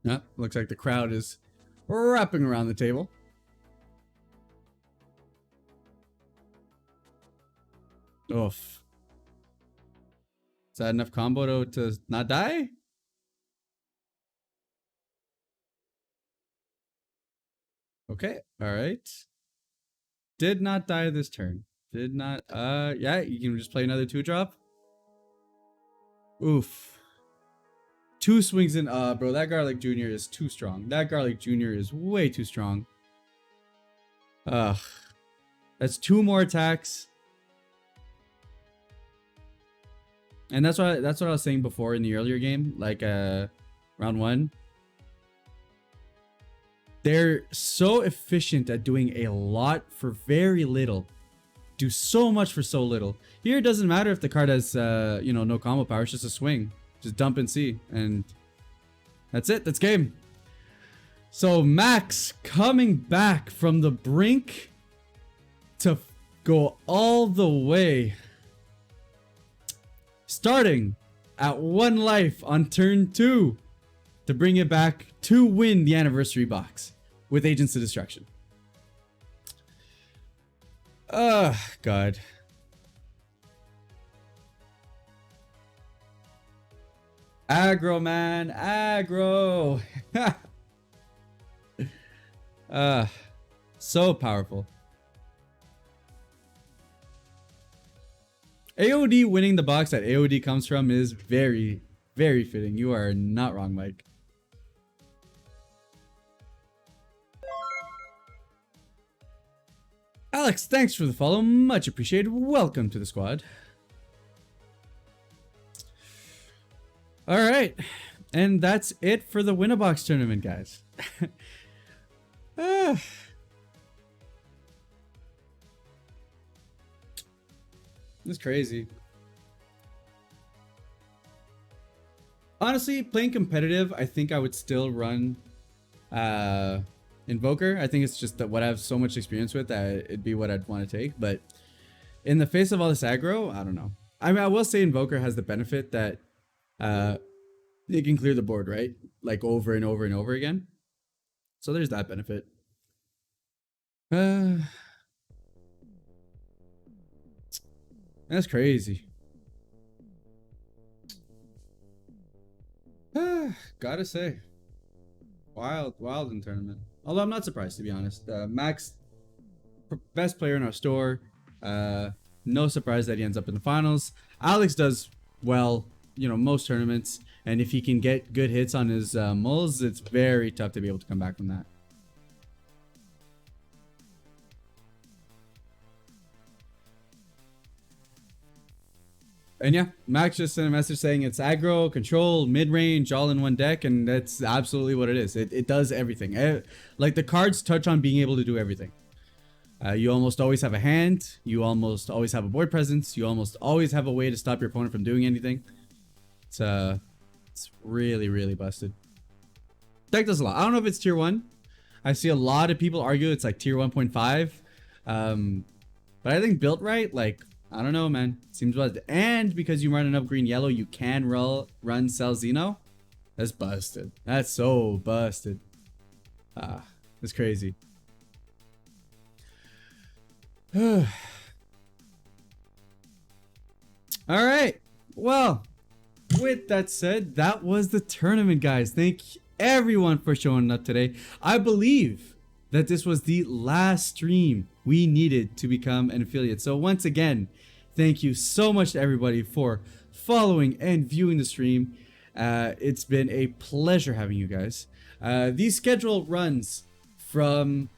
Yeah, looks like the crowd is wrapping around the table. Oof. Is that enough combo to not die? Okay, alright. Did not die this turn. Did not, yeah, you can just play another 2-drop. Oof. 2 swings in, bro, that Garlic Jr. is too strong. That Garlic Jr. is way too strong. Ugh. That's 2 more attacks. And that's what I was saying before in the earlier game, like round 1. They're so efficient at doing a lot for very little. Do so much for so little. Here it doesn't matter if the card has you know, no combo power, it's just a swing. Just dump and see, and that's it. That's game. So Max coming back from the brink to go all the way. Starting at 1 life on turn 2 to bring it back to win the anniversary box with Agents of Destruction. God. Aggro, man. Aggro. So powerful. AOD winning the box that AOD comes from is very, very fitting. You are not wrong, Mike. Alex, thanks for the follow. Much appreciated. Welcome to the squad. All right. And that's it for the Win-A-Box tournament, guys. It's crazy. Honestly, playing competitive, I think I would still run Invoker. I think it's just that what I have so much experience with that it'd be what I'd want to take. But in the face of all this aggro, I don't know. I mean, I will say Invoker has the benefit that you can clear the board, right? Like over and over and over again. So there's that benefit. That's crazy. Gotta say, wild in tournament. Although I'm not surprised, to be honest. Max, best player in our store. No surprise that he ends up in the finals. Alex does well, you know, most tournaments, and if he can get good hits on his mulls, it's very tough to be able to come back from that. And yeah, Max just sent a message saying it's aggro, control, mid-range, all in one deck, and that's absolutely what it is. It does everything. Like, the cards touch on being able to do everything. You almost always have a hand. You almost always have a board presence. You almost always have a way to stop your opponent from doing anything. It's really, really busted. Deck does a lot. I don't know if it's tier 1. I see a lot of people argue it's like tier 1.5. But I think built right, like, I don't know, man. Seems busted. And because you run enough green yellow, you can run Cell Xeno. That's busted. That's so busted. It's crazy. All right. Well, with that said, that was the tournament, guys. Thank everyone for showing up today. I believe that this was the last stream we needed to become an affiliate. So once again, thank you so much to everybody for following and viewing the stream. It's been a pleasure having you guys. These schedule runs from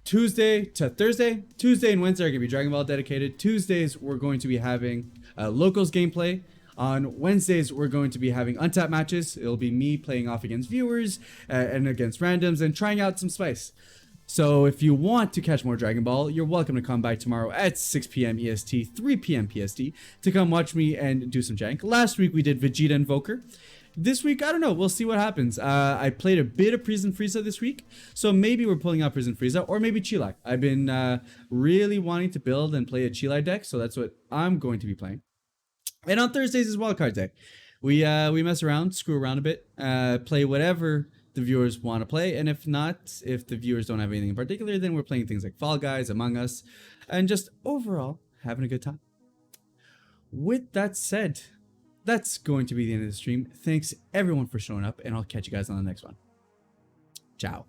Tuesday to Thursday. Tuesday and Wednesday are going to be Dragon Ball dedicated. Tuesdays, we're going to be having locals gameplay. On Wednesdays, we're going to be having untapped matches. It'll be me playing off against viewers and against randoms and trying out some spice. So if you want to catch more Dragon Ball, you're welcome to come by tomorrow at 6 p.m. EST, 3 p.m. PST to come watch me and do some jank. Last week, we did Vegeta Invoker. This week, I don't know. We'll see what happens. I played a bit of Prison Frieza this week, so maybe we're pulling out Prison Frieza or maybe Chilai. I've been really wanting to build and play a Chilai deck, so that's what I'm going to be playing. And on Thursdays is Wildcard Day. We mess around, screw around a bit, play whatever the viewers want to play, and if not, if the viewers don't have anything in particular, then we're playing things like Fall Guys, Among Us, and just overall having a good time. With that said, that's going to be the end of the stream. Thanks everyone for showing up, and I'll catch you guys on the next one. Ciao.